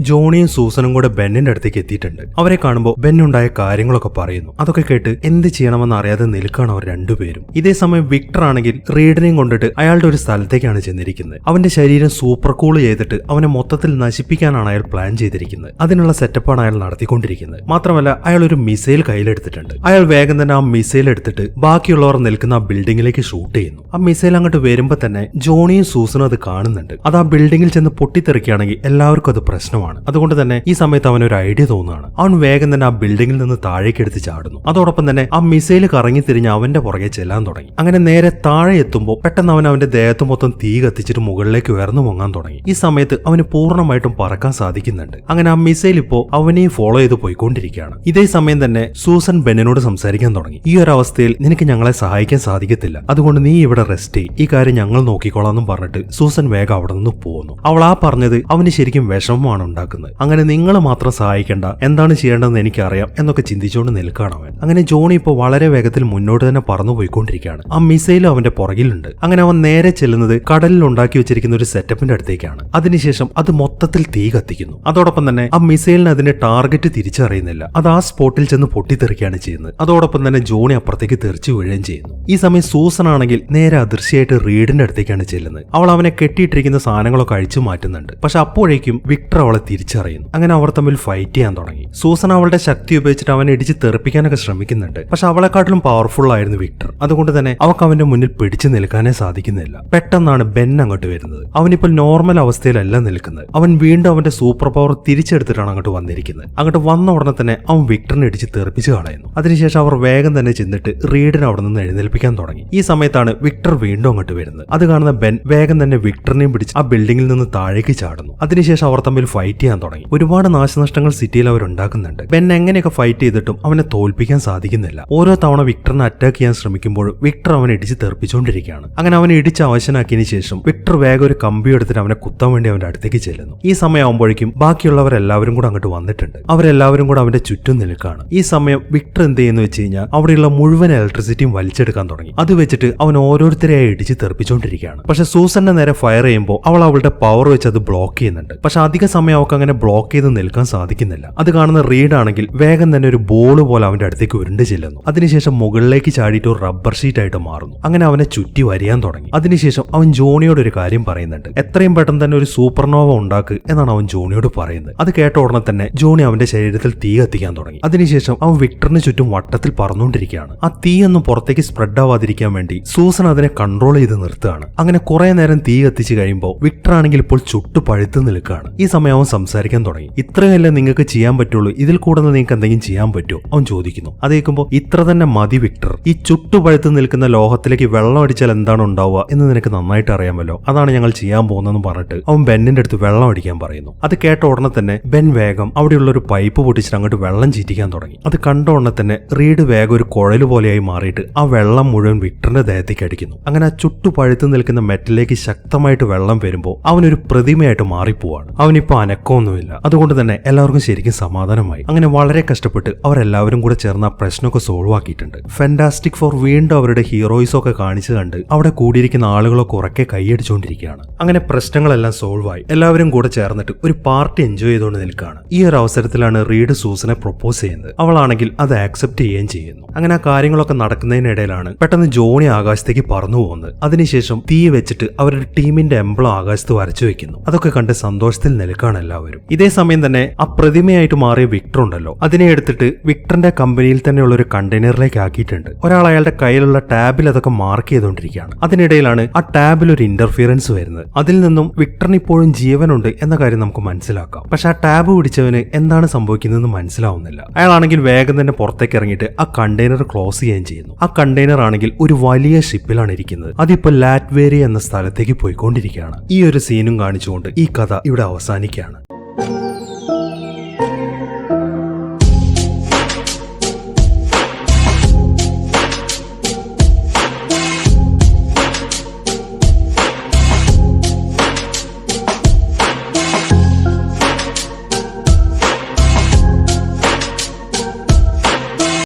ജോണിയും സൂസനും കൂടെ ബെന്നിന്റെ അടുത്തേക്ക് എത്തിയിട്ടുണ്ട്. അവരെ കാണുമ്പോൾ ബെന്നുണ്ടായ കാര്യങ്ങളൊക്കെ പറയുന്നു. അതൊക്കെ കേട്ട് എന്ത് ചെയ്യണമെന്ന് അറിയാതെ നിൽക്കുകയാണ് അവർ രണ്ടുപേരും. ഇതേ സമയം വിക്ടർ ആണെങ്കിൽ റീഡിനെയും കൊണ്ടിട്ട് അയാളുടെ ഒരു സ്ഥലത്തേക്കാണ് ചെന്നിരിക്കുന്നത്. അവന്റെ ശരീരം സൂപ്പർ കൂൾ ചെയ്തിട്ട് അവനെ മൊത്തത്തിൽ നശിപ്പിക്കാനാണ് അയാൾ പ്ലാൻ ചെയ്തിരിക്കുന്നത്. അതിനുള്ള സെറ്റപ്പാണ് അയാൾ നടത്തിക്കൊണ്ടിരിക്കുന്നത്. മാത്രമല്ല അയാൾ ഒരു മിസൈൽ കയ്യിലെടുത്തിട്ടുണ്ട്. അയാൾ വേഗം തന്നെ ആ മിസൈൽ എടുത്തിട്ട് ബാക്കിയുള്ളവർ നിൽക്കുന്ന ആ ബിൽഡിങ്ങിലേക്ക് ഷൂട്ട് ചെയ്യുന്നു. ആ മിസൈൽ അങ്ങോട്ട് വരുമ്പോ തന്നെ ജോണിയും സൂസനും അത് കാണുന്നുണ്ട്. അത് ആ ബിൽഡിങ്ങിൽ ചെന്ന് പൊട്ടിത്തെറിക്കുകയാണെങ്കിൽ എല്ലാവർക്കും അത് പ്രശ്നമാണ്. അതുകൊണ്ട് തന്നെ ഈ സമയത്ത് അവനൊരു ഐഡിയ തോന്നുകയാണ്. അവൻ വേഗം തന്നെ ആ ബിൽഡിങ്ങിൽ നിന്ന് താഴേക്ക് എടുത്ത് ചാടുന്നു. അതോടൊപ്പം തന്നെ ആ മിസൈൽ കറങ്ങി തിരിഞ്ഞ് അവന്റെ പുറകെ ചെല്ലാൻ തുടങ്ങി. അങ്ങനെ നേരെ താഴെ എത്തുമ്പോൾ പെട്ടെന്ന് അവന്റെ ദേഹത്ത് മൊത്തം തീ കത്തിച്ചിട്ട് മുകളിലേക്ക് ഉയർന്നു പൊങ്ങാൻ തുടങ്ങി. ഈ സമയത്ത് അവന് പൂർണ്ണമായിട്ടും പറക്കാൻ സാധിക്കുന്നുണ്ട്. അങ്ങനെ ആ മിസൈൽ ഇപ്പോ അവനെയും ഫോളോ ചെയ്ത് പോയിക്കൊണ്ടിരിക്കുകയാണ്. ഇതേ സമയം തന്നെ സൂസൻ ബെന്നിനോട് സംസാരിക്കാൻ തുടങ്ങി. ഈ ഒരു അവസ്ഥയിൽ നിനക്ക് ഞങ്ങളെ സഹായിക്കാൻ സാധിക്കത്തില്ല, അതുകൊണ്ട് നീ ഇവിടെ റെസ്റ്റ് ചെയ്യ്, ഈ കാര്യം ഞങ്ങൾ നോക്കിക്കോളാന്നും പറഞ്ഞിട്ട് സൂസൻ വേഗം അവിടെ നിന്ന് പോകുന്നു. അവൾ ആ പറഞ്ഞത് അവന് ശരിക്കും വിഷമമാണ് ഉണ്ടാക്കുന്നത്. അങ്ങനെ നിങ്ങൾ മാത്രം സഹായിക്കേണ്ട, എന്താണ് ചെയ്യേണ്ടതെന്ന് എനിക്കറിയാം എന്നൊക്കെ ചിന്തിച്ചുകൊണ്ട് നിൽക്കുകയാണ് അവൻ. അങ്ങനെ ജോണി ഇപ്പോൾ വളരെ വേഗത്തിൽ മുന്നോട്ട് തന്നെ പറന്നു പോയിക്കൊണ്ടിരിക്കുകയാണ്. ആ മിസൈലും അവന്റെ പുറകിലുണ്ട്. അങ്ങനെ അവൻ നേരെ ചെല്ലുന്നത് കടലിൽ ഉണ്ടാക്കി വെച്ചിരിക്കുന്ന ഒരു സെറ്റപ്പിന്റെ അടുത്തേക്കാണ്. അതിനുശേഷം അത് മൊത്തത്തിൽ തീ കത്തിക്കുന്നു. അതോടൊപ്പം തന്നെ ആ മിസൈലിന് അതിന്റെ ടാർഗറ്റ് തിരിച്ചറിയുന്നില്ല. അത് ആ സ്പോട്ടിൽ ചെന്ന് പൊട്ടിത്തെറിക്കുകയാണ് ചെയ്യുന്നത്. അതോടൊപ്പം തന്നെ ജോണി അപ്പുറത്തേക്ക് തെറിച്ചു വീഴുകയും ചെയ്യുന്നു. ഈ സമയം സൂസൻ ആണെങ്കിൽ നേരെ അദൃശ്യമായിട്ട് റീഡിന്റെ അടുത്തേക്കാണ് ചെല്ലുന്നത്. അവൾ അവനെ കെട്ടിയിട്ടിരിക്കുന്ന സാധനങ്ങളൊക്കെ അഴിച്ചു മാറ്റുന്നുണ്ട്. പക്ഷെ അപ്പോഴേക്കും വിക്ടർ അവളെ തിരിച്ചറിയുന്നു. അങ്ങനെ അവർ തമ്മിൽ ഫൈറ്റ് ചെയ്യാൻ തുടങ്ങി. സൂസൻ അവളുടെ ശക്തി ഉപയോഗിച്ചിട്ട് അവനെ ഇടിച്ച് തെറിപ്പിക്കാനൊക്കെ ശ്രമിക്കുന്നുണ്ട്. പക്ഷെ അവളെക്കാട്ടിലും പവർഫുൾ ആയിരുന്നു വിക്ടർ. അതുകൊണ്ട് തന്നെ അവൾക്ക് അവന്റെ മുന്നിൽ പിടിച്ചു നിൽക്കാനേ സാധിക്കുന്നില്ല. പെട്ടെന്നാണ് ബെൻ അങ്ങോട്ട് വരുന്നത്. അവനിപ്പോൾ നോർമൽ അവസ്ഥയിലല്ല നിൽക്കുന്നത്. അവൻ വീണ്ടും അവന്റെ സൂപ്പർ പവർ തിരിച്ചെടുത്തിട്ടാണ് അങ്ങോട്ട് വന്നിരിക്കുന്നത്. അങ്ങോട്ട് വന്ന ഉടനെ തന്നെ അവൻ വിക്ടറിനെ ഇടിച്ച് തെറിപ്പിച്ച് കളയുന്നു. അതിനുശേഷം അവർ വേഗം തന്നെ ചെന്നിട്ട് റീഡിനെ അവിടെ നിന്ന് എഴുന്നേൽപ്പിക്കാൻ തുടങ്ങി. ഈ സമയത്താണ് വിക്ടർ വീണ്ടും അങ്ങോട്ട് വരുന്നത്. അത് കാണുന്ന ബെൻ വേഗം തന്നെ വിക്ടറിനെയും പിടിച്ച് ആ ബിൽഡിംഗിൽ നിന്ന് താഴേക്ക് ചാടുന്നു. അതിനുശേഷം അവർ തമ്മിൽ ഫൈറ്റ് ചെയ്യാൻ തുടങ്ങി. ഒരുപാട് നാശനഷ്ടങ്ങൾ സിറ്റിയിൽ അവർ ഉണ്ടാക്കുന്നുണ്ട്. ബെൻ എങ്ങനെയൊക്കെ ഫൈറ്റ് ചെയ്തിട്ടും അവനെ തോൽപ്പിക്കാൻ സാധിക്കുന്നില്ല. ഓരോ തവണ വിക്ടറിനെ അറ്റാക്ക് ചെയ്യാൻ ശ്രമിക്കുമ്പോഴും വിക്ടർ അവനെ ഇടിച്ച് തെറിപ്പിച്ചുകൊണ്ടിരിക്കുകയാണ്. അങ്ങനെ അവനെ ഇടിച്ച് അവശനാക്കിയതിനു ശേഷം വിക്ടർ വേഗം ഒരു കമ്പി എടുത്തിട്ട് അവനെ കുത്താൻ വേണ്ടി അവന്റെ അടുത്തേക്ക് ചെല്ലുന്നു. ഈ സമയമാകുമ്പോഴേക്കും ബാക്കിയുള്ളവരെല്ലാവരും കൂടെ അങ്ങോട്ട് വന്നിട്ടുണ്ട്. അവരെല്ലാവരും കൂടെ അവന്റെ ചുറ്റും നിൽക്കുകയാണ്. ഈ സമയം വിക്ടർ എന്ത് ചെയ്യുന്നു വെച്ച് കഴിഞ്ഞാൽ അവിടെയുള്ള മുഴുവൻ ഇലക്ട്രിസിറ്റിയും വലിച്ചെടുക്കാൻ തുടങ്ങി. അത് വെച്ചിട്ട് അവൻ ഓരോരുത്തരെയായി ഇടിച്ച് തെറിപ്പിച്ചുകൊണ്ടിരിക്കുകയാണ്. പക്ഷെ സൂസന്റെ നേരെ ഫയർ ചെയ്യുമ്പോൾ അവൾ അവളുടെ പവർ വെച്ച് അത് ബ്ലോക്ക് ചെയ്യുന്നുണ്ട്. പക്ഷെ അധിക സമയം അവൾക്ക് അങ്ങനെ ബ്ലോക്ക് ചെയ്ത് നിൽക്കാൻ സാധിക്കുന്നില്ല. അത് കാണുന്ന റീഡ് ആണെങ്കിൽ വേഗം തന്നെ ഒരു ബോൾ പോലെ അവന്റെ അടുത്തേക്ക് ഉരുണ്ട് ചെല്ലുന്നു. അതിനുശേഷം മുകളിലേക്ക് ചാടിയിട്ട് ഒരു റബ്ബർ ഷീറ്റ് ആയിട്ട് മാറുന്നു. അങ്ങനെ അവനെ ചുറ്റി വരിയാൻ തുടങ്ങി. അതിനുശേഷം അവൻ ജോണിയോട് ഒരു കാര്യം പറയുന്നുണ്ട്. എത്രയും പെട്ടെന്ന് തന്നെ ഒരു സൂപ്പർനോവ ഉണ്ടാക്ക് എന്നാണ് അവൻ ജോണിയോട് പറയുന്നത്. അത് കേട്ട ഉടനെ തന്നെ ജോണി അവന്റെ ശരീരത്തിൽ തീ കത്തിക്കാൻ തുടങ്ങി. അതിനുശേഷം അവൻ വിക്ടറിന് ചുറ്റും വട്ടത്തിൽ പറന്നുകൊണ്ടിരിക്കുകയാണ്. ആ തീയൊന്നും പുറത്തേക്ക് സ്പ്രെഡ് ആവാതിരിക്കാൻ വേണ്ടി സൂസൻ അതിനെ കൺട്രോൾ ചെയ്ത് നിർത്തുകയാണ്. അങ്ങനെ കുറെ നേരം തീ കത്തിച്ച് കഴിയുമ്പോൾ വിക്ടർ ആണെങ്കിൽ ഇപ്പോൾ ചുട്ടു പഴുത്ത് നിൽക്കുകയാണ്. ഈ സമയം അവൻ സംസാരിക്കാൻ തുടങ്ങി. ഇത്രയല്ലേ നിങ്ങൾക്ക് ചെയ്യാൻ പറ്റുള്ളൂ, ഇതിൽ കൂടുതൽ നിങ്ങൾക്ക് എന്തെങ്കിലും ചെയ്യാൻ പറ്റുമോ അവൻ ചോദിക്കുന്നു. അത് കേൾക്കുമ്പോൾ ഇത്ര തന്നെ മതി വിക്ടർ, ഈ ചുട്ടു പഴുത്ത് നിൽക്കുന്ന ലോഹത്തിലേക്ക് വെള്ളം അടിച്ചാൽ എന്താണ് ഉണ്ടാവുക എന്ന് നിനക്ക് നന്നായിട്ട് അറിയാമല്ലോ, അതാണ് ഞങ്ങൾ ചെയ്യാൻ പോകുന്നതെന്ന് പറഞ്ഞിട്ട് അവൻ ബെന്നിന്റെ അടുത്ത് വെള്ളം അടിക്കാൻ പറയുന്നു. അത് കേട്ട ഉടനെ തന്നെ ബെൻ വേഗം അവിടെയുള്ള ഒരു പൈപ്പ് പൊട്ടിച്ചിട്ട് അങ്ങോട്ട് വെള്ളം ചീറ്റിക്കാൻ തുടങ്ങി. അത് കണ്ട ഉടനെ തന്നെ റീഡ് വേഗം ഒരു കുഴല് പോലെയായി മാറിയിട്ട് ആ വെള്ളം മുഴുവൻ വിക്ടറിന്റെ ദേഹത്തേക്ക് അടിക്കുന്നു. അങ്ങനെ ആ ചുട്ടു പഴുത്ത് നിൽക്കുന്ന മെറ്റലിലേക്ക് ശക്തമായിട്ട് വെള്ളം വരുമ്പോൾ അവനൊരു പ്രതിമയായിട്ട് മാറിപ്പോവാണ്. അവനിപ്പോ അനക്കമൊന്നുമില്ല. അതുകൊണ്ട് തന്നെ എല്ലാവർക്കും ശരിക്കും സമാധാനമായി. അങ്ങനെ വളരെ കഷ്ടപ്പെട്ട് അവരെല്ലാവരും കൂടെ ചേർന്ന് ആ പ്രശ്നമൊക്കെ സോൾവ് ആക്കിയിട്ടുണ്ട്. ഫാന്റാസ്റ്റിക് ഫോർ വീണ്ടും അവരുടെ ഹീറോയിസ് ഒക്കെ കാണിച്ചു കണ്ട് അവിടെ കൂടിയിരിക്കുന്ന ആളുകളൊക്കെ ഉറക്കെ കൈയടിച്ചുകൊണ്ടിരിക്കുകയാണ്. അങ്ങനെ പ്രശ്നങ്ങളെല്ലാം സോൾവ് ആയി. എല്ലാവരും കൂടെ ചേർന്നിട്ട് ഒരു പാർട്ടി എൻജോയ് ചെയ്തുകൊണ്ട് നിൽക്കുകയാണ്. ഈ ഒരു അവസരത്തിലാണ് റീഡ് സൂസനെ പ്രൊപ്പോസ് ചെയ്യുന്നത്. അവളാണെങ്കിൽ അത് ആക്സെപ്റ്റ് ചെയ്യുകയും ചെയ്യുന്നു. അങ്ങനെ ആ കാര്യങ്ങളൊക്കെ നടക്കുന്നതിനിടയിലാണ് പെട്ടെന്ന് ജോണി ആകാശത്തേക്ക് പറന്നു പോകുന്നത്. അതിനുശേഷം തീ വെച്ചിട്ട് അവരുടെ ടീമിന്റെ എംബ്ലം ആകാശത്ത് വരച്ചു വെക്കുന്നു. അതൊക്കെ കണ്ട് സന്തോഷത്തിൽ നിൽക്കുകയാണ് എല്ലാവരും. ഇതേ സമയം തന്നെ ആ പ്രതിമയായിട്ട് മാറിയ വിക്ടർ ഉണ്ടല്ലോ, അതിനെ എടുത്തിട്ട് വിക്ടറിന്റെ കമ്പനിയിൽ തന്നെയുള്ള ഒരു കണ്ടെയ്നറിലേക്ക് ആക്കിയിട്ടുണ്ട്. ഒരാൾ അയാളുടെ കയ്യിലുള്ള ടാബിൽ അതൊക്കെ മാർക്ക് ചെയ്തുകൊണ്ടിരിക്കുകയാണ്. അതിനിടയിലാണ് ആ ടാബിൽ ഒരു ഇന്റർഫിയറൻസ് വരുന്നത്. അതിൽ നിന്നും വിക്ടറിന് ഇപ്പോഴും ജീവനുണ്ട് എന്ന കാര്യം നമുക്ക് മനസ്സിലാക്കാം. പക്ഷെ ആ ടാബ് പിടിച്ചവന് എന്താണ് സംഭവിക്കുന്നതെന്ന് മനസ്സിലാവുന്നില്ല. അയാളാണെങ്കിൽ വേഗം തന്നെ പുറത്തേക്ക് ഇറങ്ങിയിട്ട് ആ കണ്ടെയ്നർ ക്ലോസ് ചെയ്യുകയും ചെയ്യുന്നു. ആ കണ്ടെയ്നർ ആണെങ്കിൽ ഒരു വലിയ ഷിപ്പിലാണ് ഇരിക്കുന്നത്. അതിപ്പോ ലാറ്റ്വേരി എന്ന സ്ഥലത്തേക്ക് പോയിക്കൊണ്ടിരിക്കുകയാണ്. ഈ ഒരു സീനും കാണിച്ചുകൊണ്ട് ഈ കഥ ഇവിടെ അവസാനിക്കുകയാണ്.